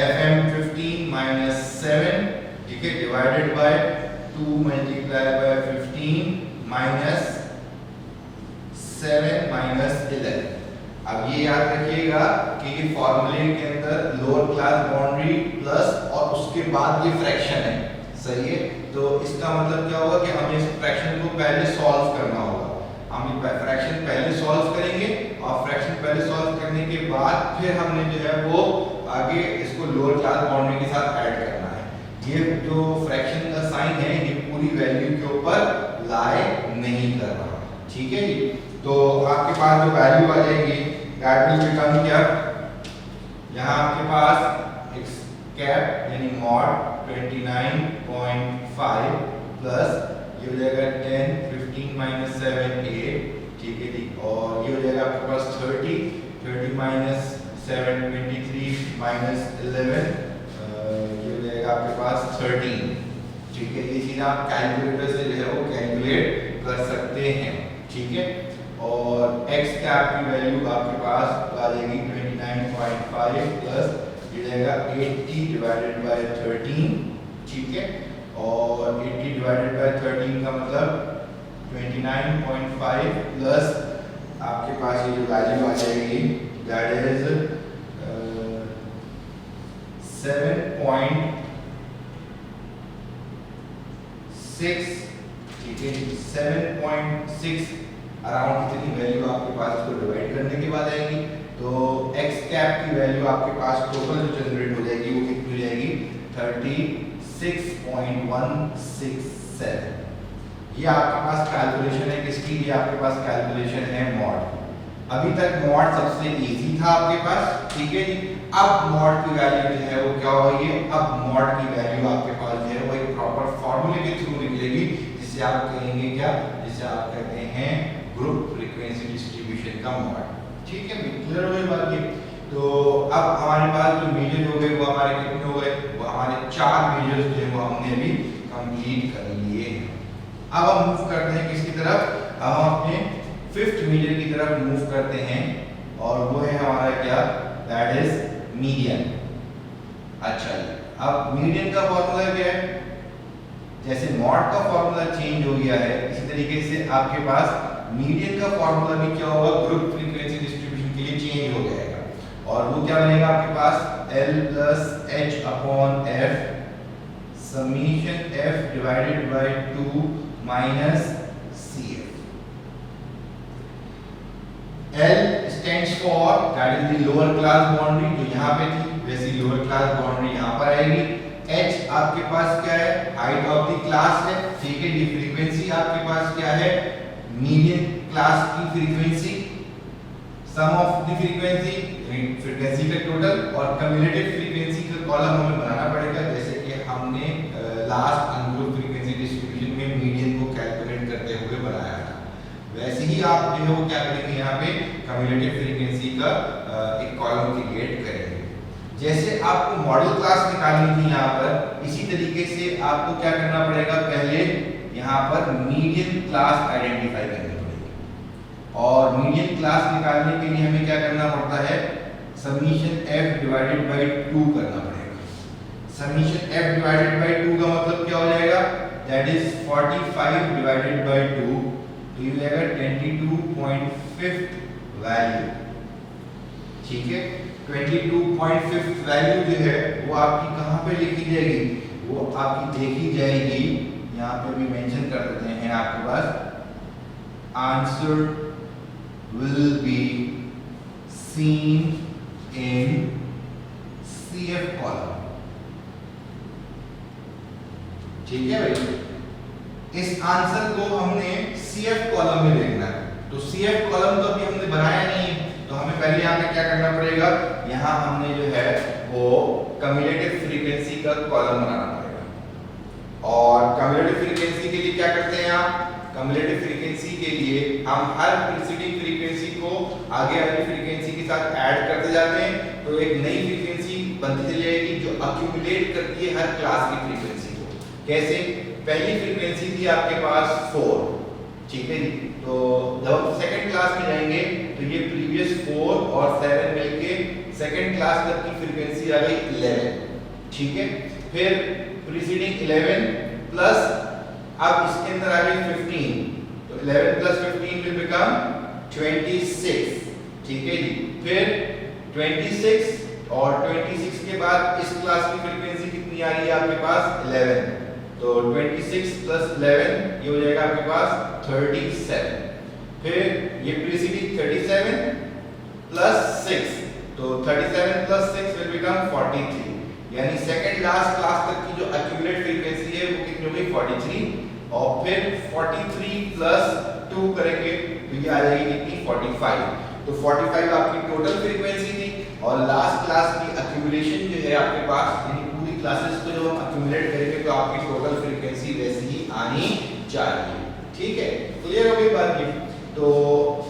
fm 15 माइनस 7, ठीक है, divided by 2 multiply by 15 minus 7 minus 11। अब ये याद रखिएगा कि ये फॉर्मूले के अंदर लोअर क्लास बाउंड्री प्लस और उसके बाद ये फ्रैक्शन है, सही है। तो इसका मतलब क्या होगा कि हमें इस फ्रैक्शन को पहले सॉल्व करना होगा। हम ये फ्रैक्शन पहले सॉल्व करेंगे और फ्रैक्शन पहले सॉल्व करने के बाद फिर हमने जो है वो आगे इसको लोअर क्लास बाउंड्री के साथ ऐड करना है। ये जो फ्रैक्शन का साइन है ये पूरी वैल्यू के ऊपर लाई नहीं कर रहा, ठीक है जी। तो आपके पास जो वैल्यू आ जाएगी दैट विल बिकम क्या, यहाँ आपके पास x कैप यानी मॉड 29.5 प्लस ये हो जाएगा 10, 15 माइनस 7 8, ठीक है जी। और ये हो जाएगा आपके पास 30 माइनस 7 23 माइनस 11, ये हो जाएगा आपके पास 13, ठीक है। ये चीज आप कैलकुलेटर से जो है वो कैलकुलेट कर सकते हैं, ठीक है। और x कैप की वैल्यू आपके पास आ जाएगी 29.5 प्लस ये जाएगा 80 डिवाइडेड बाय 13, ठीक है। और 80 डिवाइडेड बाय 13 का मतलब 29.5 प्लस आपके पास ये जो वैल्यू आ जाएगी दैट इज 7.6, ठीक है, 7.6 अराउंड इतनी वैल्यू आपके पास इसको डिवाइड करने के बाद आएगी। तो x कैप की वैल्यू आपके पास टोटल जो जनरेट हो जाएगी वो कितनी हो जाएगी 36.167। ये आपके पास कैलकुलेशन है किसकी, ये आपके पास कैलकुलेशन है मॉड। अभी तक मॉड सबसे इजी था आपके पास, ठीक है जी। अब मॉड की वैल्यू जो है वो क्या होगी, अब मॉड की वैल्यू आपके पास जो है वो एक प्रॉपर फार्मूले के थ्रू निकलेगी, जिसे आप कहेंगे क्या, जिसे आप कहते हैं ग्रुप फ्रीक्वेंसी डिस्ट्रीब्यूशन का मॉड। ठीक है, क्लियर हो गई बात ये। तो अब हमारे पास जो मेजर हो गए वो हमारे कितने हो गए, वो हमारे 4 मेजर्स जो है वो हमने अभी कंप्लीट कर लिए। अब हम मूव करते हैं किसकी तरफ, अब हम अपने 5th मेजर की तरफ मूव करते हैं, और वो है हमारा क्या, दैट इज मीडियन। अच्छा जी, अब मीडियन का फॉर्मूला क्या है, जैसे मॉड का फॉर्मूला चेंज हो गया है, इसी तरीके से आपके पास मीडियन का फॉर्मूला भी क्या होगा, ग्रुप फ्रीक्वेंसी डिस्ट्रीब्यूशन के लिए चेंज हो जाएगा, और वो क्या बनेगा आपके पास L plus H upon F summation F divided by 2 minus CF. L stands for that is the lower class boundary, जो यहाँ पे थी वैसी लोअर क्लास बाउंड्री यहाँ पर आएगी। H आपके पास क्या है, हाइट ऑफ द क्लास है, ठीक है जी। फ्रीक्वेंसी आपके पास क्या है, मीडियन क्लास की frequency, sum of the frequency का टोटल, और कम्युलेटिव फ्रीक्वेंसी का कॉलम हमें बनाना पड़ेगा, जैसे कि हमने लास्ट अनग्रुप फ्रीक्वेंसी डिस्ट्रीब्यूशन में मीडियन को कैलकुलेट करते हुए बनाया था। वैसे ही आप जो है वो क्या करेंगे, यहाँ पे कम्युलेटिव फ्रीक्वेंसी का एक कॉलम क्रिएट करेंगे। जैसे आपको मॉडल क्लास निकालनी थी यहाँ पर, इसी तरीके से आपको क्या करना पड़ेगा, पहले यहाँ पर मीडियन क्लास आइडेंटिफाई करनी पड़ेगी, और मीडियन क्लास निकालने के लिए हमें क्या करना पड़ता है, समीशन f डिवाइडेड बाय 2 करना पड़ेगा। समीशन f डिवाइडेड बाय 2 का मतलब क्या हो जाएगा, दैट इज 45 डिवाइडेड बाय 2, तो ये हो जाएगा 22.5 वैल्यू। ठीक है, 22.5 वैल्यू जो है वो आपकी कहाँ पे लिखी जाएगी, वो आपकी देखी जाएगी, यहाँ पे भी मेंशन कर देते हैं आपके पास, answer will be seen in CF column. ठीक है भाई, इस आंसर को हमने CF कॉलम में देखना है। तो CF कॉलम तो अभी हमने बनाया नहीं है, तो हमें पहले यहाँ पे क्या करना पड़ेगा, यहाँ हमने जो है वो कम्युलेटिव फ्रीक्वेंसी का कॉलम बनाना पड़ेगा। और कम्युलेटिव फ्रीक्वेंसी के लिए क्या करते हैं आप, कम्युलेटिव फ्रीक्वेंसी के लिए हम हर प्रीसीडिंग फ्रीक्वेंसी को आगे वाली फ्रीक्वेंसी के साथ ऐड करते जाते हैं, तो एक नई फ्रीक्वेंसी बनती चली जाएगी जो अक्यूमुलेट करती है हर क्लास की फ्रीक्वेंसी को। कैसे, पहली फ्रीक्वेंसी थी आपके पास 4, ठीक है जी, तो जब हम सेकंड क्लास में जाएंगे तो ये प्रीवियस 4 और 7 मिलके सेकंड क्लास तक की फ्रीक्वेंसी आ गई 11, ठीक है। फिर प्रीसीडिंग 11 प्लस अब इसके अंदर आ गई 15, तो 11 प्लस 15 विल बिकम 26, ठीक है जी। फिर 26 और 26 के बाद इस क्लास की फ्रीक्वेंसी कितनी आ रही है आपके पास 11, तो 26 प्लस 11 ये हो जाएगा आपके पास 37। फिर ये प्रीसीडिंग 37 प्लस 6, तो 37 प्लस 6 विल बिकम 43, यानी सेकंड लास्ट क्लास तक की जो एक्यूमुलेट फ्रीक्वेंसी है वो कितनी हो गई 43, और फिर 43 प्लस 2 करेंगे तो ये आ जाएगी कितनी 45। तो 45 आपकी टोटल फ्रीक्वेंसी थी, और लास्ट क्लास की एक्यूमुलेशन जो है आपके पास, यानी पूरी क्लासेस को जब हम एक्यूमुलेट करेंगे तो आपकी टोटल फ्रीक्वेंसी वैसी ही आनी चाहिए। ठीक है, क्लियर हो गई बात ये। तो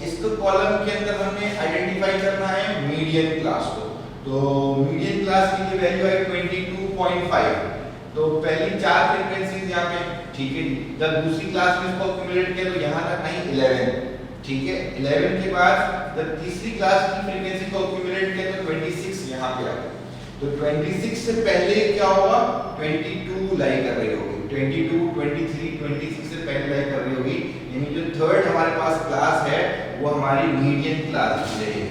इसको कॉलम के अंदर हमें आइडेंटिफाई करना है मीडियन क्लास को, तो मीडियन क्लास की जो वैल्यू है 22.5, तो पहली 4 फ्रीक्वेंसीज यहाँ पे, ठीक है। जब दूसरी क्लास में इसको एक्यूमुलेट किया तो यहाँ तक आई 11, ठीक है। 11 के बाद जब तीसरी क्लास की फ्रीक्वेंसी को एक्यूमुलेट किया तो 26 यहाँ पे आ गया, तो 26 से पहले क्या होगा 22 लाई कर रही होगी, 22, 23, 26 से पहले लाई कर रही होगी, यानी जो थर्ड हमारे पास क्लास है वो हमारी मीडियन क्लास रहेगी।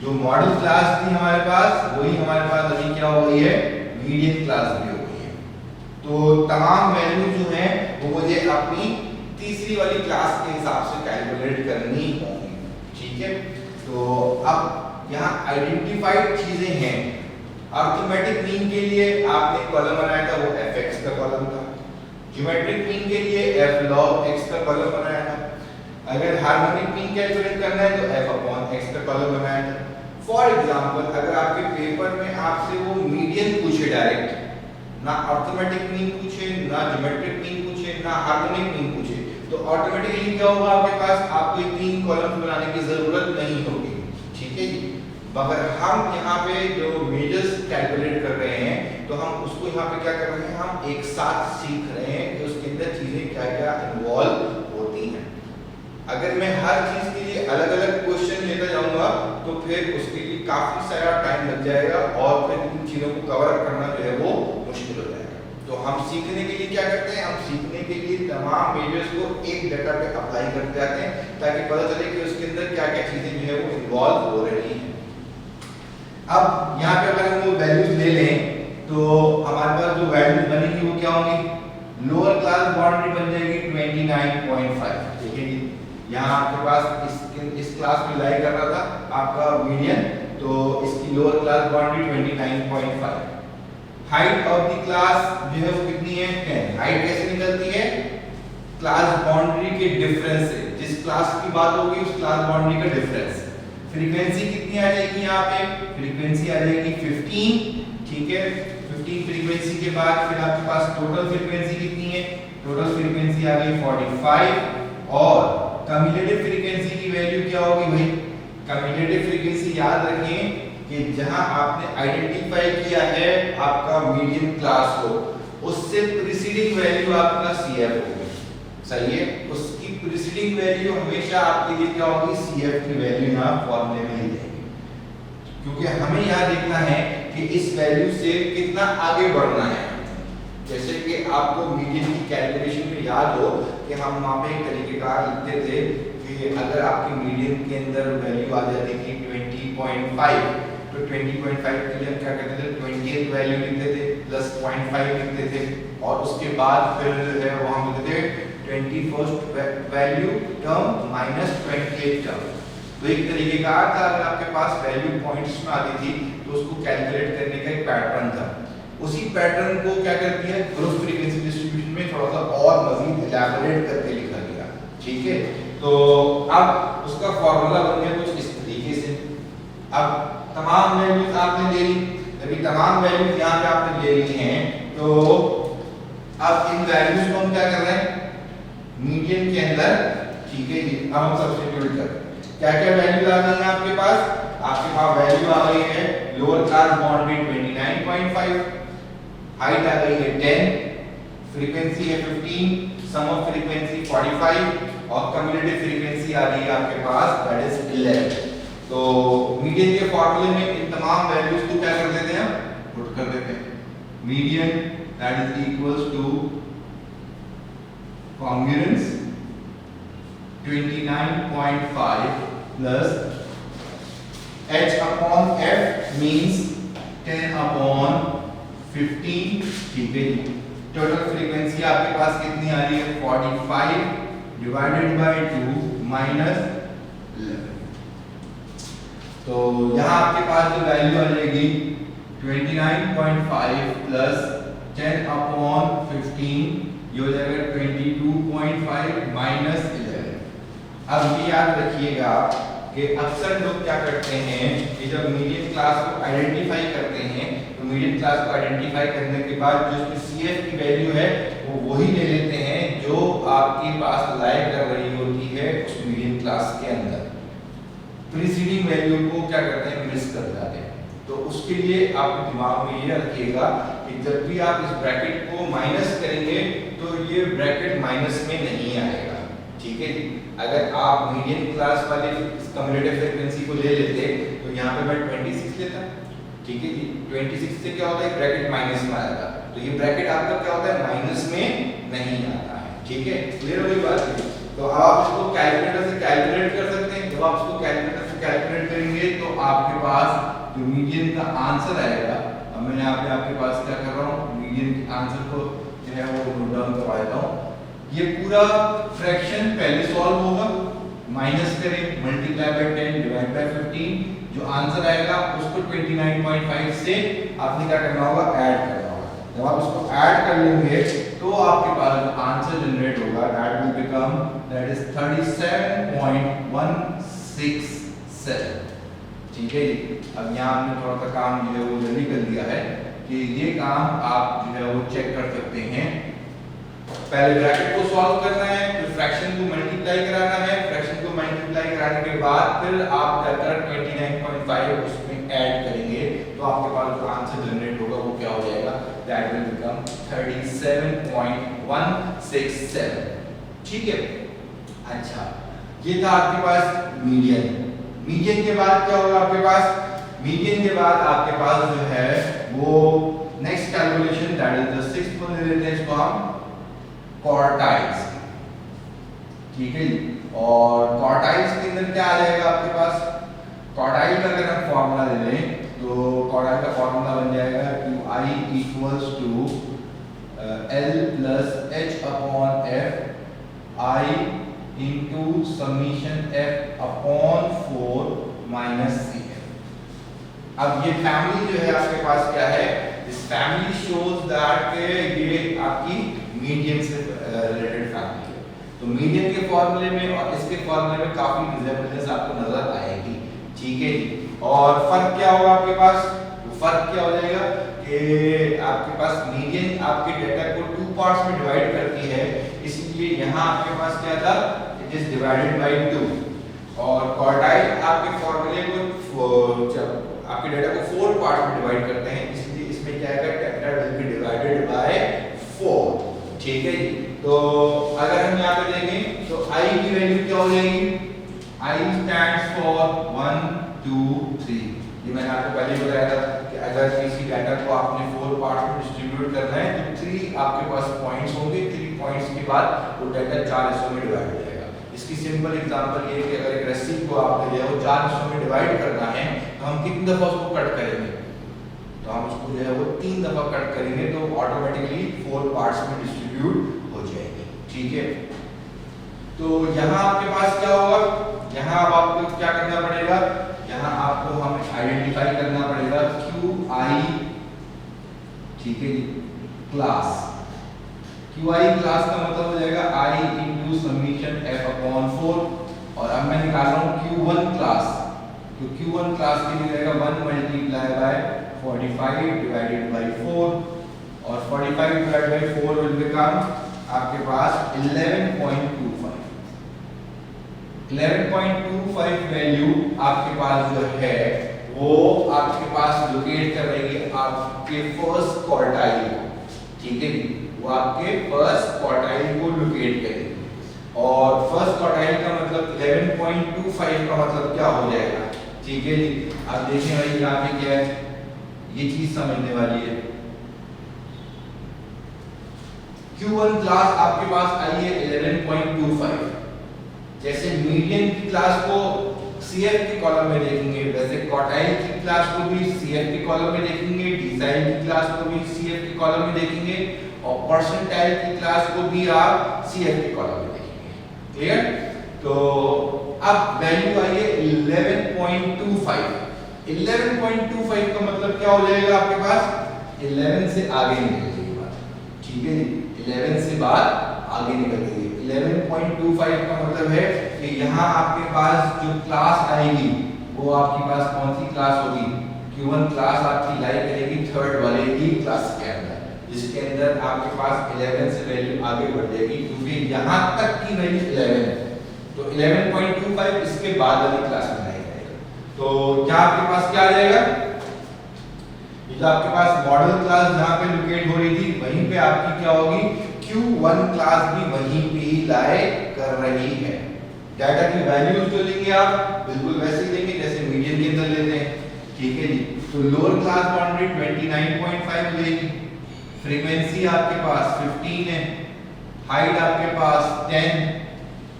जो मॉडल क्लास थी हमारे पास वही हमारे पास अभी क्या हो गई है, मीडियन क्लास भी हो गई है। तो तमाम वैल्यू जो है वो मुझे अपनी तीसरी वाली क्लास के हिसाब से कैलकुलेट करनी होंगी, ठीक है। तो अब यहाँ आइडेंटिफाइड चीजें हैं। अर्थमेटिक मीन के लिए आपने कॉलम बनाया था, वो fx का कॉलम था। ज्योमेट्रिक मीन के लिए f log x का कॉलम बनाया था। अगर हार्मोनिक मीन कैलकुलेट करना है तो f अपॉन x का कॉलम बनाया था। फॉर एग्जांपल अगर आपके पेपर में आपसे वो मीडियन पूछे डायरेक्ट, ना अर्थमेटिक मीन पूछे, ना ज्योमेट्रिक मीन पूछे, ना हार्मोनिक मीन पूछे, तो ऑटोमेटिकली क्या होगा, आपके पास आपको 3 कॉलम बनाने की जरूरत नहीं होगी। ठीक है जी। मगर हम यहाँ पे जो मेजर्स कैलकुलेट कर रहे हैं तो हम उसको यहाँ पे क्या कर रहे हैं, हम एक साथ सीख रहे हैं कि उसके अंदर चीजें क्या क्या इन्वॉल्व होती हैं। अगर मैं हर चीज के लिए अलग अलग क्वेश्चन लेता जाऊंगा तो फिर उसके लिए काफी सारा टाइम लग जाएगा और फिर इन चीजों को कवर अप करना जो है वो मुश्किल हो जाएगा। तो हम सीखने के लिए क्या करते हैं, हम सीखने के लिए तमाम मेजर्स को एक डाटा पे अप्लाई करते जाते हैं ताकि पता चले कि उसके अंदर क्या क्या चीजें जो है वो इन्वॉल्व हो रही हैं। अब यहाँ पे अगर हम वो वैल्यूज ले लें तो हमारे पास जो वैल्यूज बनेगी वो क्या होंगी, लोअर क्लास बाउंड्री बन जाएगी 29.5। ठीक है जी। यहाँ आपके पास इस क्लास में लाई कर रहा था आपका मीडियन, तो इसकी lower class boundary 29.5। Height of the class जो है वो कितनी है, 10। हाइट कैसे निकलती है, क्लास बाउंड्री के डिफरेंस से। जिस क्लास की बात होगी उस क्लास बाउंड्री का डिफरेंस। फ्रीक्वेंसी कितनी आ जाएगी, यहाँ पे फ्रीक्वेंसी आ जाएगी 15। ठीक है, 15 फ्रीक्वेंसी के बाद फिर आपके पास टोटल फ्रीक्वेंसी कितनी है, टोटल फ्रीक्वेंसी आ गई 45। और कम्युलेटिव फ्रीक्वेंसी की वैल्यू क्या होगी भाई, कम्युलेटिव फ्रीक्वेंसी याद रखें कि जहां आपने आइडेंटिफाई किया है आपका मीडियन क्लास को, उससे प्रीसीडिंग वैल्यू आपका CF होगी। सही है, उसकी प्रीसीडिंग वैल्यू हमेशा आपके लिए क्या होगी, CF की वैल्यू यहाँ फॉर्मूले में ही रहेगी। क्योंकि हमें यहाँ देखना है कि इस वैल्यू से कितना आगे बढ़ना है। जैसे कि आपको मीडियन की कैलकुलेशन में याद हो कि हम वहाँ पे एक तरीकेकार लिखते थे कि अगर आपकी मीडियन के अंदर वैल्यू आ जाती थी 20.5, तो 20.5 के लिए हम क्या करते थे, 20th वैल्यू लिखते थे प्लस 0.5 लिखते थे और उसके बाद फिर जो है वो हम लिखते थे 21st value term minus 28th term. तो एक तरीकेकार था, अगर आपके पास वैल्यू पॉइंट्स में आती थी तो उसको कैलकुलेट करने का एक पैटर्न था। उसी पैटर्न को क्या कर दिया, ग्रुप फ्रीक्वेंसी डिस्ट्रीब्यूशन में थोड़ा सा और मजीद इलैबोरेट करके लिखा गया। ठीक है, तो अब उसका फॉर्मूला बन गया कुछ इस तरीके से। अब तमाम वैल्यूज आपने ले ली, अभी तमाम वैल्यूज यहाँ पे आपने ले ली हैं, तो अब इन वैल्यूज को हम क्या कर रहे हैं, मीडियन के अंदर। ठीक है जी, अब हम सब्स्टिट्यूट कर क्या क्या वैल्यू आ गई है आपके पास, आपके पास वैल्यू आ गई है लोअर क्लास बाउंड्री 29.5, हाइट आ गई है 10, फ्रीक्वेंसी है 15, सम ऑफ फ्रीक्वेंसी 45 और कम्युलेटिव फ्रीक्वेंसी आ रही है आपके पास दैट इज 11। तो मीडियन के फार्मूले में इन तमाम वैल्यूज को क्या कर देते हैं, पुट कर देते हैं। Median that is equals to congruence 29.5 plus h upon f means 10 upon 15। ठीक है जी, टोटल फ्रीक्वेंसी आपके पास कितनी आ रही है, 45 डिवाइडेड बाय 2 माइनस 11। तो यहाँ आपके पास जो वैल्यू आ जाएगी 29.5 प्लस 10 अपॉन 15, ये हो जाएगा 22.5 माइनस 11। अब ये याद रखिएगा कि अक्सर लोग क्या करते हैं कि जब मीडियन क्लास को आइडेंटिफाई करते हैं तो मीडियन क्लास को आइडेंटिफाई करने के बाद जो CF की वैल्यू है वो वही ले लेते हैं जो आपके पास लाई कर रही होती है उस मीडियन क्लास के अंदर। प्रीसीडिंग वैल्यू को क्या करते हैं, मिस कर जाते हैं। तो उसके लिए आप दिमाग में ये रखिएगा कि जब भी आप इस ब्रैकेट को माइनस करेंगे तो ये ब्रैकेट माइनस में नहीं आएगा। ठीक है जी, अगर आप मीडियन क्लास वाले कम्युलेटिव फ्रीक्वेंसी को ले लेते तो यहाँ पे मैं 26 लेता। ठीक है जी, 26 से क्या होता है, ब्रैकेट माइनस में आएगा, तो ये ब्रैकेट आपका क्या होता है, माइनस में नहीं आता है। ठीक है, क्लियर हो गई बात। तो आप इसको कैलकुलेटर से कैलकुलेट कर सकते हैं। जब आप इसको कैलकुलेटर से कैलकुलेट करेंगे तो आपके पास जो मीडियन का आंसर आएगा, अब मैं यहाँ पे आपके पास क्या कर रहा हूँ, मीडियन के आंसर को जो है वो नोट डाउन करवा देता हूँ। ये पूरा फ्रैक्शन पहले सॉल्व होगा, माइनस करें, मल्टीप्लाई बाय 10 डिवाइड बाय 15, जो जो आंसर आएगा उसको 29.5 से आपने क्या करना होगा, ऐड करना होगा। जब आप इसको ऐड कर लेंगे तो आपके पास जो आंसर जनरेट होगा that will become that is 37.167। ठीक है जी। अब यहाँ हमने थोड़ा सा काम जो है वो जल्दी कर दिया है कि ये काम आप जो है वो चेक कर सकते हैं। पहले ब्रैकेट को सॉल्व करना है, फिर फ्रैक्शन को मल्टीप्लाई कराना है, फ्रैक्शन को मल्टीप्लाई कराने के बाद फिर आप जाकर 29.5 उसमें ऐड करेंगे तो आपके पास जो आंसर जनरेट होगा वो क्या हो जाएगा, दैट विल बिकम 37.167। ठीक है। अच्छा, ये था आपके पास मीडियन। मीडियन के बाद क्या होगा आपके पास, मीडियन के बाद आपके पास जो है वो next calculation that is the sixth one ले लेते हैं इसको हम क्वार्टाइल्स। ठीक है जी। और क्वार्टाइल्स के अंदर क्या आ जाएगा आपके पास, क्वार्टाइल का अगर हम फॉर्मूला ले लें तो क्वार्टाइल का फॉर्मूला बन जाएगा QI equals to L plus H upon F I into summation F upon 4 minus CF। अब ये फैमिली जो है आपके पास क्या है, दिस फैमिली शोज दैट ये आपकी मीडियन से रिलेटेड फैमिली है। तो मीडियन के फॉर्मूले में और इसके फॉर्मूले में काफी रिजेम्बलेंस आपको नजर आएगी। ठीक है जी। और फर्क क्या होगा आपके पास, तो फर्क क्या हो जाएगा कि आपके पास मीडियन आपके डेटा को 2 पार्ट्स में डिवाइड करती है, इसलिए यहाँ आपके पास क्या था, इट इज डिवाइडेड बाय 2। और क्वार्टाइल आपके फॉर्मूले को आपके डेटा को 4 पार्ट्स में डिवाइड करते हैं, इसलिए इसमें क्या आएगा, data will be divided by 4। ठीक है जी। तो अगर हम यहाँ पे देखें तो I की वैल्यू क्या हो जाएगी, I stands for 1 2 3। ये मैंने आपको पहले बताया था कि अगर किसी डाटा को आपने 4 पार्ट्स में डिस्ट्रीब्यूट करना है तो 3 आपके पास पॉइंट्स होंगे, 3 पॉइंट्स के बाद वो डाटा 4 हिस्सों में डिवाइड हो जाएगा। इसकी सिंपल एग्जांपल ये है कि अगर एक रस्सी को आपने जो है वो 4 हिस्सों में डिवाइड करना है तो हम कितनी दफा उसको कट करेंगे, तो हम उसको जो है वो 3 दफा कट करेंगे तो ऑटोमेटिकली 4 पार्ट्स में डिस्ट्रीब्यूट हो जाएगी। ठीक है। तो यहाँ आपके पास क्या होगा, यहाँ अब आपको क्या करना पड़ेगा, यहाँ आपको हम आइडेंटिफाई करना पड़ेगा QI। ठीक है जी, क्लास। QI क्लास का मतलब हो जाएगा I into summation F upon 4। और अब मैं निकाल रहा हूँ Q1 क्लास, तो Q1 क्लास के लिए रहेगा 1 मल्टीप्लाई बाय 45 डिवाइडेड बाय 4 और 45 डिवाइडेड बाय 4 विल बिकम आपके पास 11.25। 11.25 वैल्यू आपके पास जो है वो आपके पास लोकेट कर रही है आपके फर्स्ट क्वार्टाइल को। ठीक है, वो आपके फर्स्ट क्वार्टाइल को लोकेट करेगी। और फर्स्ट क्वार्टाइल का मतलब 11.25 का मतलब क्या हो जाएगा। ठीक है जी। अब देखें भाई यहाँ पे क्या है, ये चीज समझने वाली है। Q1 क्लास आपके पास आई है 11.25। जैसे मीडियन की क्लास को CF के कॉलम में देखेंगे, वैसे क्वार्टाइल की क्लास को भी CF के कॉलम में देखेंगे, डिसाइल की क्लास को भी CF के कॉलम में देखेंगे और परसेंटाइल की क्लास को भी आप CF के कॉलम में देखेंगे। क्लियर। तो अब वैल्यू आई है 11.25। 11.25 का मतलब क्या हो जाएगा आपके पास, 11 से आगे निकल जाएगी बात। ठीक है जी, 11 से बात आगे निकल गई। 11.25 का मतलब है कि यहाँ आपके पास जो क्लास आएगी वो आपके पास कौन सी क्लास होगी, Q1 क्लास आपकी लाई करेगी थर्ड वाले की क्लास के अंदर, जिसके अंदर आपके पास 11 से वैल्यू आगे बढ़ जाएगी क्योंकि यहाँ तक की वैल्यू 11 है। तो 11.25 इसके बाद वाली क्लास में आएगा। तो क्या आपके पास क्या आ जाएगा, ये जो आपके पास मॉडल क्लास जहाँ पे लोकेट हो रही थी वहीं पे आपकी क्या होगी, Q1 क्लास भी वहीं पे लाई कर रही है। डाटा की वैल्यूज जो लेंगे आप बिल्कुल वैसे ही लेंगे जैसे मीडियन के अंदर लेते हैं। ठीक है जी। तो लोअर क्लास बाउंड्री 29.5 लेगी, फ्रीक्वेंसी आपके पास 15 है, हाइट आपके पास 10,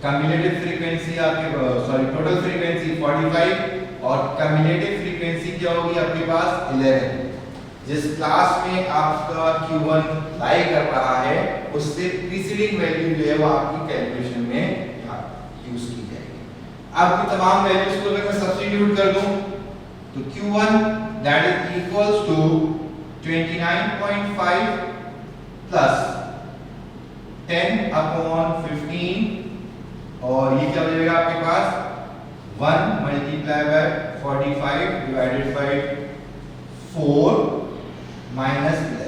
कम्युलेटिव फ्रीक्वेंसी आपके टोटल फ्रीक्वेंसी 45 और कम्युलेटिव फ्रीक्वेंसी क्या होगी आपके पास 11। जिस क्लास में आपका Q1 लाई कर रहा है उससे प्रीसीडिंग वैल्यू जो है वो आपकी कैलकुलेशन में यूज की जाएगी। आपकी तमाम वैल्यूज को अगर मैं सब्स्टिट्यूट कर दूं तो Q1 that is equals to 29.5 plus 10 upon 15 और ये क्या हो जाएगा आपके पास 1 multiplied by 45 divided by 4 minus 11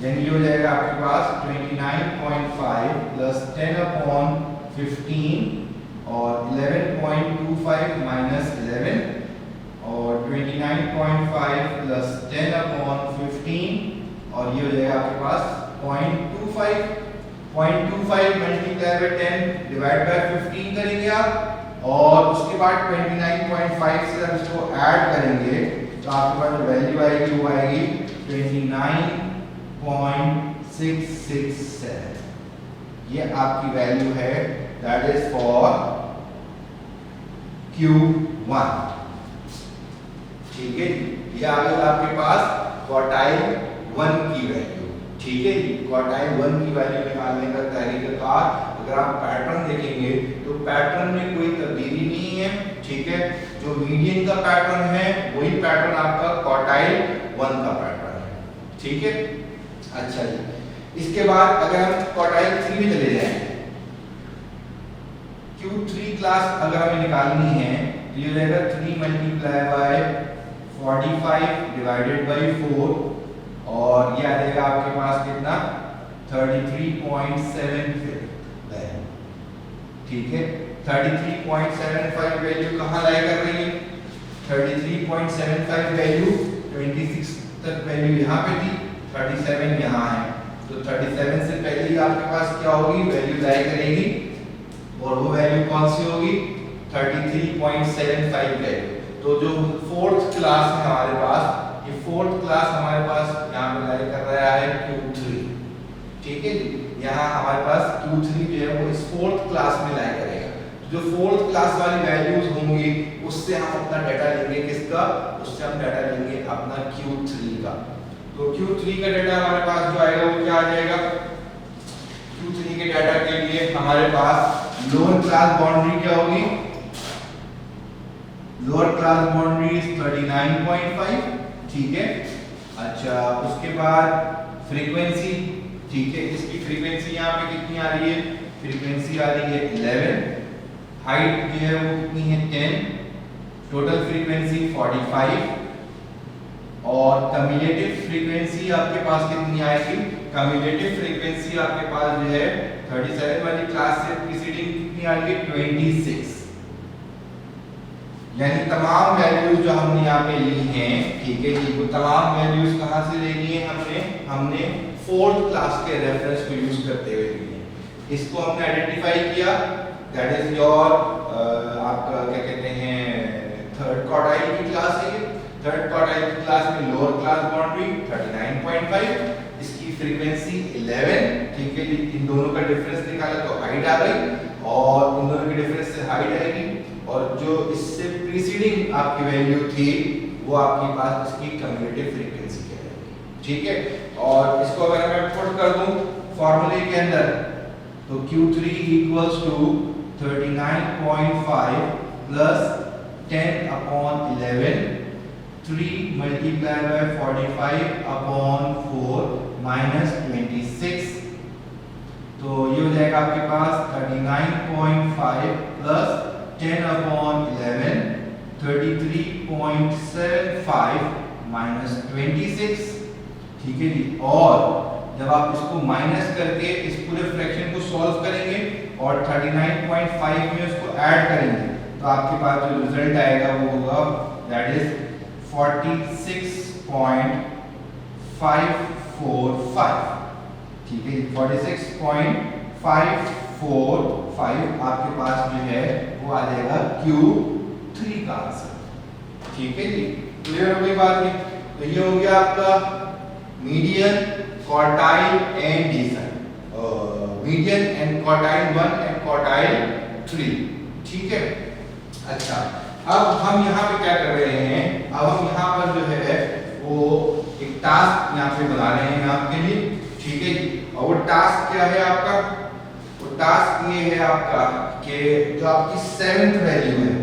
यानी ये हो जाएगा आपके पास 29.5 plus 10 upon 15 और 11.25 minus 11 और 29.5 plus 10 upon 15 और ये हो जाएगा आपके पास 0.25 मल्टीप्लाई बाय 10 डिवाइड बाय 15 करेंगे आप और उसके बाद 29.5 से हम इसको ऐड करेंगे तो आपके पास जो वैल्यू आएगी वो आएगी 29.667 ये आपकी वैल्यू है दैट इज फॉर Q1 ठीक है ये आ गई आपके पास क्वार्टाइल 1 की वैल्यू ठीक है जी क्वार्टाइल 1 की वैल्यू निकालने का तरीकाकार अगर आप पैटर्न देखेंगे तो पैटर्न में कोई तब्दीली नहीं है ठीक है जो मीडियन का पैटर्न है वही पैटर्न आपका क्वार्टाइल 1 का पैटर्न है ठीक है अच्छा जी इसके बाद अगर हम क्वार्टाइल 3 में चले जाएं Q3 क्लास अगर हमें निकालनी है तो ये रहेगा 3 मल्टीप्लाई बाय 45 डिवाइडेड बाय 4 और ये आ जाएगा आपके पास कितना 33.75 वैल्यू ठीक है 33.75 वैल्यू कहाँ लाई कर रही है 33.75 वैल्यू 26 तक वैल्यू यहाँ पे थी 37 यहाँ है तो 37 से पहले ही आपके पास क्या होगी वैल्यू लाई करेगी और वो वैल्यू कौन सी होगी 33.75 वैल्यू तो जो फोर्थ क्लास है हमारे पास ये फोर्थ क्लास हमारे पास यहाँ पे लाई कर रहा है Q3 ठीक है जी यहाँ हमारे पास Q3 जो है वो इस फोर्थ क्लास में लाई करेगा जो फोर्थ क्लास वाली वैल्यूज होंगी उससे हम अपना डाटा लेंगे किसका उससे हम डाटा लेंगे अपना Q3 का तो Q3 का डाटा हमारे पास जो आएगा वो क्या आ जाएगा Q3 के डाटा के लिए हमारे पास लोअर क्लास बाउंड्री क्या होगी लोअर क्लास बाउंड्री इज 39.5 ठीक है अच्छा उसके बाद फ्रीक्वेंसी ठीक है इसकी फ्रीक्वेंसी यहाँ पे कितनी आ रही है फ्रीक्वेंसी आ रही है 11 हाइट जो है वो कितनी है 10 टोटल फ्रीक्वेंसी 45 और कम्युलेटिव फ्रीक्वेंसी आपके पास कितनी आएगी कम्युलेटिव फ्रीक्वेंसी आपके पास जो है 37 वाली क्लास से प्रीसीडिंग कितनी आएगी 26 यानी तमाम वैल्यूज जो हमने यहाँ पे ली हैं ठीक है जी वो तमाम वैल्यूज कहाँ से लेनी है हमने फोर्थ क्लास के रेफरेंस को यूज करते हुए ली है इसको हमने आइडेंटिफाई किया दैट इज योर आपका क्या कहते हैं थर्ड क्वार्टाइल की क्लास है ये थर्ड क्वार्टाइल की क्लास में लोअर क्लास बाउंड्री 39.5 इसकी फ्रीक्वेंसी 11 ठीक है इन दोनों का डिफरेंस निकाला तो हाइट आ गई और इन दोनों के डिफरेंस से हाइट आएगी और जो इससे प्रीसीडिंग आपकी वैल्यू थी वो आपके पास इसकी कम्युलेटिव फ्रीक्वेंसी कहलाएगी ठीक है और इसको अगर मैं पुट कर दूं फार्मूले के अंदर तो Q3 equals to 39.5 plus 10 upon 11 3 multiplied by 45 upon 4 minus 26 तो ये हो जाएगा आपके पास 39.5 plus 10 upon 11 33.75 minus 26 ठीक है जी और जब आप इसको माइनस करके इस पूरे फ्रैक्शन को सॉल्व करेंगे और 39.5 में उसको ऐड करेंगे तो आपके पास जो रिजल्ट आएगा वो होगा दैट इज 46.545 ठीक है 46.545 आपके पास जो है वो आ जाएगा Q3 का आंसर ठीक है जी क्लियर हो गई बात नहीं तो ये हो गया आपका median quartile and decent median and quartile 1 and quartile 3 ठीक है अच्छा अब हम यहाँ पे क्या कर रहे हैं अब हम यहाँ पर जो है वो एक टास्क यहाँ पे बना रहे हैं आपके लिए ठीक है और वो टास्क क्या है आपका वो टास्क ये है आपका कि जो आपकी 7th वैल्यू है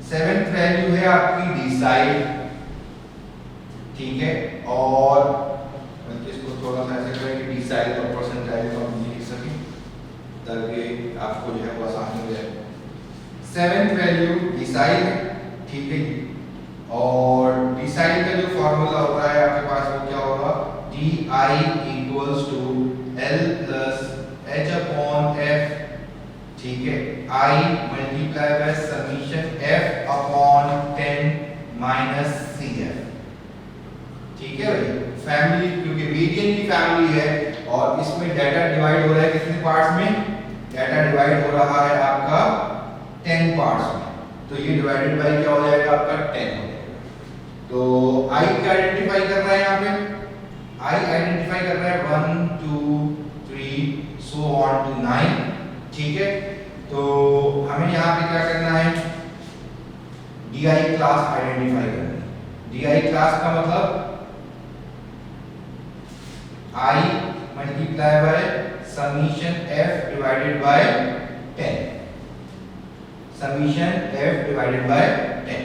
सेवेंथ वैल्यू है आपकी डिसाइड, ठीक है, और बल्कि इसको थोड़ा सा ऐसे करें कि डिसाइड और परसेंटाइल को हम लिख सकें ताकि आपको जो है वो आसान हो जाए। सेवेंथ वैल्यू डिसाइड, ठीक है, और डिसाइड का जो फॉर्मूला होता है आपके पास वो क्या होगा, D I equals to L plus H upon F, ठीक है, I multiply by summation F upon 10 minus C F, ठीक है भाई। फैमिली, क्योंकि मीडियन की फैमिली है और इसमें डाटा डिवाइड हो रहा है कितने पार्ट्स में, डाटा डिवाइड हो रहा है आपका 10 पार्ट्स में, तो ये डिवाइडेड बाय क्या हो जाएगा आपका 10 हो जाएगा। तो आई क्या आइडेंटिफाई कर रहा है यहाँ पे, आई आइडेंटिफाई कर रहा है 1 2 3 सो ऑन टू 9, ठीक है। तो हमें यहाँ पे क्या करना है, डी आई क्लास आइडेंटिफाई करना है। डी आई क्लास का मतलब I multiply by summation f divided bye 10, summation f divided bye 10।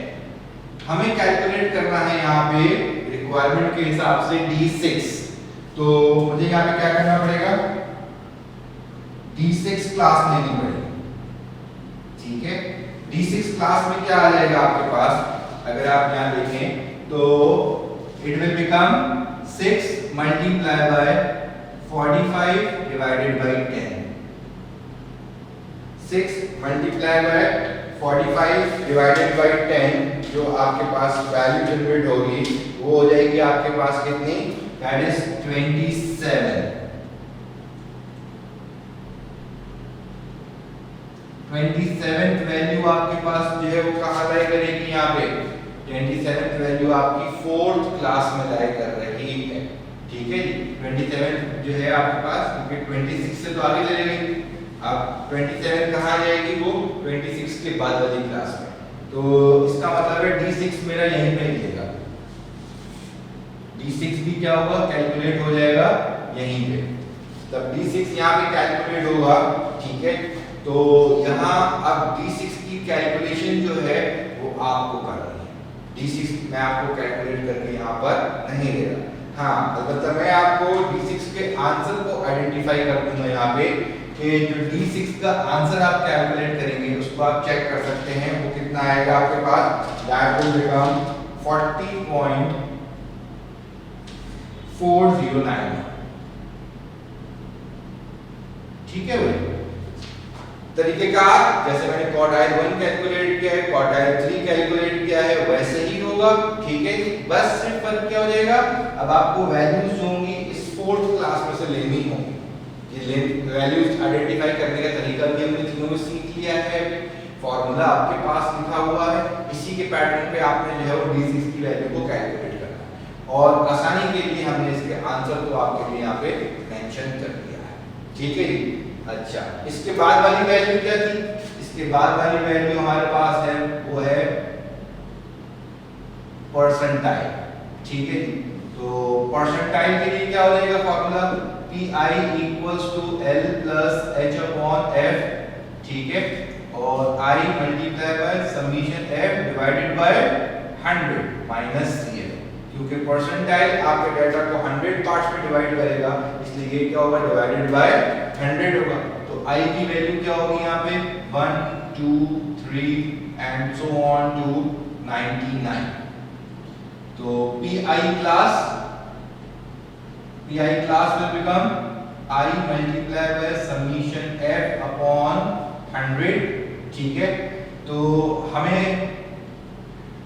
हमें कैलकुलेट करना है यहाँ पे रिक्वायरमेंट के हिसाब से D6, तो मुझे यहाँ पे क्या करना पड़ेगा, D6 क्लास लेनी पड़ेगी, ठीक है। D6 क्लास में क्या आ जाएगा आपके पास, अगर आप यहाँ देखें तो it will become 6 multiply by 45 divided bye 10, 6 multiply by 45 divided bye 10, जो आपके पास वैल्यू जनरेट होगी वो हो जाएगी आपके पास कितनी, दैट इज 27। 27th वैल्यू आपके पास जो है वो कहाँ लाई करेगी, यहाँ पे 27th वैल्यू आपकी 4th क्लास में लाई कर रही है, ठीक है जी। 27th जो है आपके पास, क्योंकि 26 से तो आगे चली गई, अब 27 कहाँ जाएगी, वो 26 के बाद वाली क्लास में, तो इसका मतलब है D6 मेरा यहीं पे लिखेगा, D6 भी क्या होगा, कैलकुलेट हो जाएगा यहीं पे, तब D6 यहाँ पे कैलकुलेट होगा, ठीक है। तो यहाँ अब D6 की कैलकुलेशन जो है वो आपको करनी है, D6 मैं आपको कैलकुलेट करके यहाँ पर नहीं दे रहा, हाँ अलबत्ता मैं आपको D6 के आंसर को आइडेंटिफाई कर दूंगा यहाँ पे, कि जो D6 का आंसर आप कैलकुलेट करेंगे उसको आप चेक कर सकते हैं, वो कितना आएगा आपके पास, दैट विल बिकम 40.409, ठीक है भाई। तरीकेकार जैसे मैंने क्वार्टाइल 1 कैलकुलेट किया है, क्वार्टाइल 3 कैलकुलेट किया है, वैसे ही होगा, ठीक है। बस सिर्फ फर्क क्या हो जाएगा, अब आपको वैल्यूज जो होंगी इस 4th क्लास में से लेनी होंगी, ये वैल्यूज आइडेंटिफाई करने का तरीका भी हमने तीनों में सीख लिया है, फॉर्मूला आपके पास लिखा हुआ है, इसी के पैटर्न पे आपने जो है वो D6 की वैल्यू को कैलकुलेट करना है, और आसानी के लिए हमने इसके आंसर को आपके लिए यहाँ पे मेंशन कर दिया है, ठीक है जी। अच्छा, इसके बाद वाली वैल्यू क्या थी, इसके बाद वाली वैल्यू हमारे पास है वो है परसेंटाइल, ठीक है जी। तो परसेंटाइल के लिए क्या हो जाएगा formula, PI equals to L plus H upon F, ठीक है, और I multiply by summation F divided by 100 minus CF, क्योंकि परसेंटाइल आपके डाटा को 100 पार्ट्स में डिवाइड करेगा, इसलिए ये क्या होगा, डिवाइडेड बाय 100 होगा। तो I की वैल्यू क्या होगी यहाँ पे, 1 2 3 एंड सो ऑन टू 99। तो PI class will become I multiply by summation F upon 100, ठीक है। तो हमें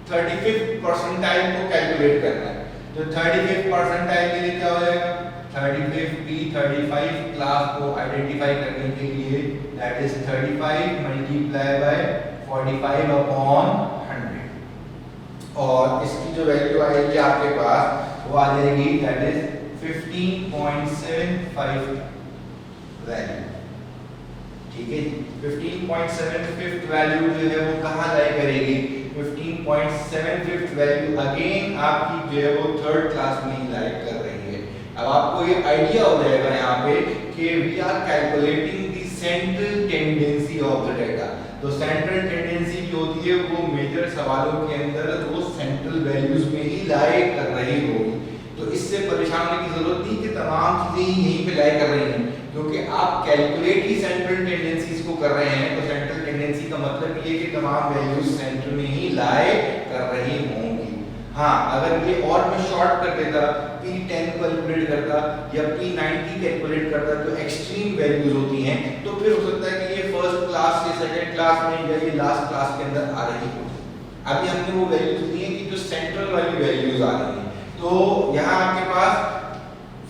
35th परसेंटाइल को कैलकुलेट करना है, तो 35th परसेंटाइल के लिए क्या हो जाएगा, 35 P35 क्लास को आइडेंटिफाई करने के लिए that is 35 multiply by 45 upon 100, और इसकी जो वैल्यू आएगी आपके पास वो आ जाएगी दैट इज 15.75 वैल्यू, ठीक है। 15.75 वैल्यू जो है वो कहाँ लाई करेगी, 15.75 वैल्यू अगेन आपकी जो है वो 3rd क्लास में ही लाई कर रही है। अब आपको ये आइडिया हो जाएगा यहाँ पे कि we are calculating the central tendency of the data. तो सेंट्रल टेंडेंसी जो होती है वो मेजर सवालों के अंदर वो सेंट्रल वैल्यूज में ही लाई कर रही होगी। तो इससे परेशान होने की जरूरत नहीं कि तमाम चीजें ही यहीं पे लाई कर रही हैं, क्योंकि आप कैलकुलेट ही सेंट्रल टेंडेंसीज को कर रहे हैं। तो सेंट्रल टेंडेंसी का मतलब ये है कि तमाम वैल्यूज सेंटर में ही लाई कर रही होंगी। हाँ, अगर ये और मैं शॉर्ट कर देता, P10 कैलकुलेट करता या P90 कैलकुलेट करता, तो एक्सट्रीम वैल्यूज होती हैं, तो फिर हो सकता है कि ये फर्स्ट क्लास या सेकंड क्लास में या ये लास्ट क्लास के अंदर आ रही हो। अभी हमने वो वैल्यूज दी हैं कि जो सेंट्रल वाली वैल्यूज आ रही हैं। तो यहाँ आपके पास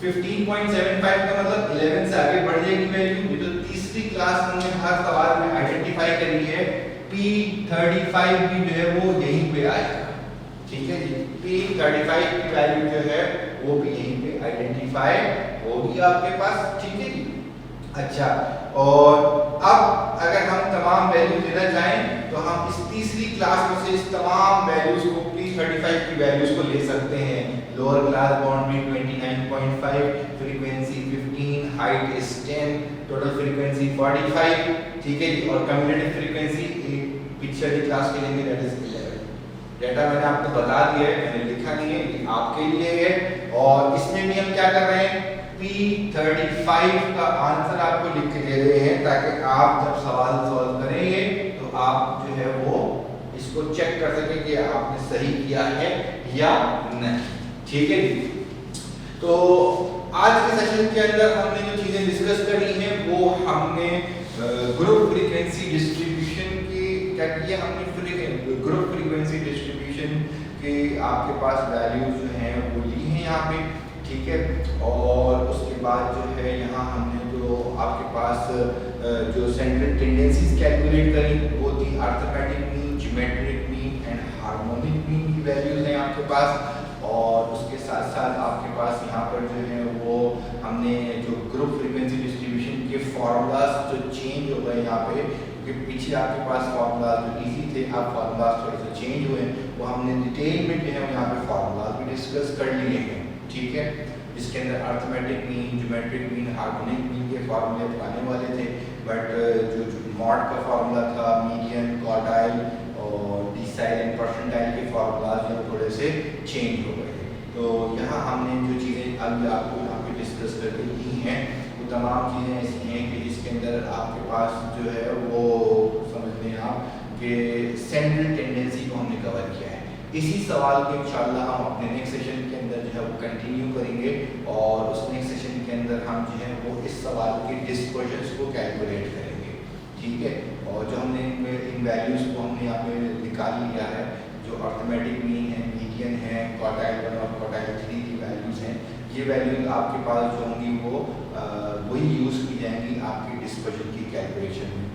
15.75 का मतलब 11 से आगे बढ़ जाएगी वैल्यू। जो तीसरी क्लास हमने हर सवाल में आइडेंटिफाई करी है, P35 भी जो है वो यहीं पे आएगा। ठीक है जी, P35 की वैल्यू जो है वो भी यहीं पे आइडेंटिफाई होगी आपके पास। ठीक है जी। अच्छा, और अब अगर हम तमाम वैल्यू देना चाहें तो हम इस तीसरी क्लास में से इस तमाम वैल्यूज को P35 की वैल्यूज को ले सकते हैं। Lower class boundary 29.5, frequency 15, height is 10, total frequency 45। ठीक है जी, और कम्युलेटिव फ्रीक्वेंसी पिछली क्लास के लिए दैट इज 11। डेटा मैंने आपको बता दिया है, मैंने लिखा नहीं है, ये आपके लिए है। और इसमें भी हम क्या कर रहे हैं, P35 का आंसर आपको लिख के दे रहे हैं, ताकि आप जब सवाल सॉल्व करेंगे तो आप जो है वो इसको चेक कर सकें कि आपने सही किया है या नहीं। ठीक है जी। तो आज के सेशन के अंदर हमने जो चीजें डिस्कस करी हैं वो हमने ग्रुप फ्रीक्वेंसी डिस्ट्रीब्यूशन की क्या किया, हमने ग्रुप फ्रीक्वेंसी डिस्ट्रीब्यूशन के आपके पास वैल्यूज जो हैं वो ली हैं यहाँ पे। ठीक है, और उसके बाद जो है यहाँ हमने जो आपके पास जो सेंट्रल टेंडेंसीज कैलकुलेट करी वो थी arithmetic mean, geometric mean and harmonic mean की वैल्यूज हैं आपके पास। और उसके साथ साथ आपके पास यहाँ पर जो है वो हमने जो ग्रुप फ्रीक्वेंसी डिस्ट्रीब्यूशन के फार्मूलाज जो चेंज हो गए यहाँ पे, क्योंकि पीछे आपके पास फार्मूलाज जो इजी थे, अब फार्मूलाज थोड़े से चेंज हुए, वो हमने डिटेल में जो है यहाँ पे फार्मूलाज भी डिस्कस कर लिए हैं। ठीक है, इसके अंदर arithmetic mean, geometric mean, harmonic mean के फार्मूले आने वाले थे, बट जो मॉड का फार्मूला था, मीडियन, क्वार्टाइल और डिसाइल एंड परसेंटाइल के फार्मूलाज जो थोड़े से चेंज हो गए। तो यहाँ हमने जो चीज़ें अभी आपको यहाँ पे डिस्कस करके की हैं वो तमाम चीज़ें ऐसी हैं कि जिसके अंदर आपके पास जो है वो समझ लें आप कि सेंट्रल टेंडेंसी को हमने कवर किया है। इसी सवाल को इंशाल्लाह हम अपने नेक्स्ट सेशन के अंदर जो है वो कंटिन्यू करेंगे, और उस नेक्स्ट सेशन के अंदर हम जो है वो इस सवाल के डिस्पर्जन्स को कैलकुलेट करेंगे। ठीक है, और जो हमने इन वैल्यूज़ को हमने यहाँ पे निकाल लिया है, जो अर्थमेटिक मीन है, मीडियन है, क्वार्टाइल 1 और क्वार्टाइल 3 की वैल्यूज़ हैं, ये वैल्यूज आपके पास जो होंगी वो वही यूज़ की जाएंगी आपकी डिस्पर्जन की कैलकुलेशन में।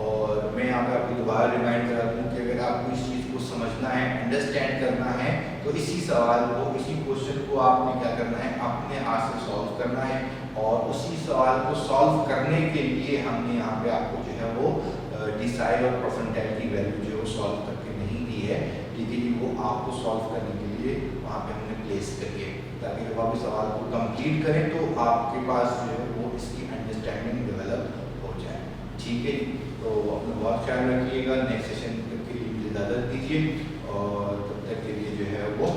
और मैं यहाँ पे आपको दोबारा रिमाइंड करा दूँ कि अगर आपको इस चीज़ को समझना है, अंडरस्टैंड करना है, तो इसी सवाल को, इसी क्वेश्चन को आपने क्या करना है, अपने हाथ से सॉल्व करना है। और उसी सवाल को सॉल्व करने के लिए हमने यहाँ पे आपको जो है वो डिसाइल और परसेंटाइल की वैल्यू जो है वो सॉल्व करके नहीं दी है। ठीक है जी, वो आपको सॉल्व करने के लिए वहाँ पे हमने प्लेस करिए, ताकि जब आप इस सवाल को कंप्लीट करें तो आपके पास जो है वो इसकी अंडरस्टैंडिंग डेवलप हो जाए। ठीक है, तो अपना बहुत ख्याल रखिएगा, नेक्स्ट सेशन के लिए इजाज़त दीजिए, और तब तक के लिए जो है वो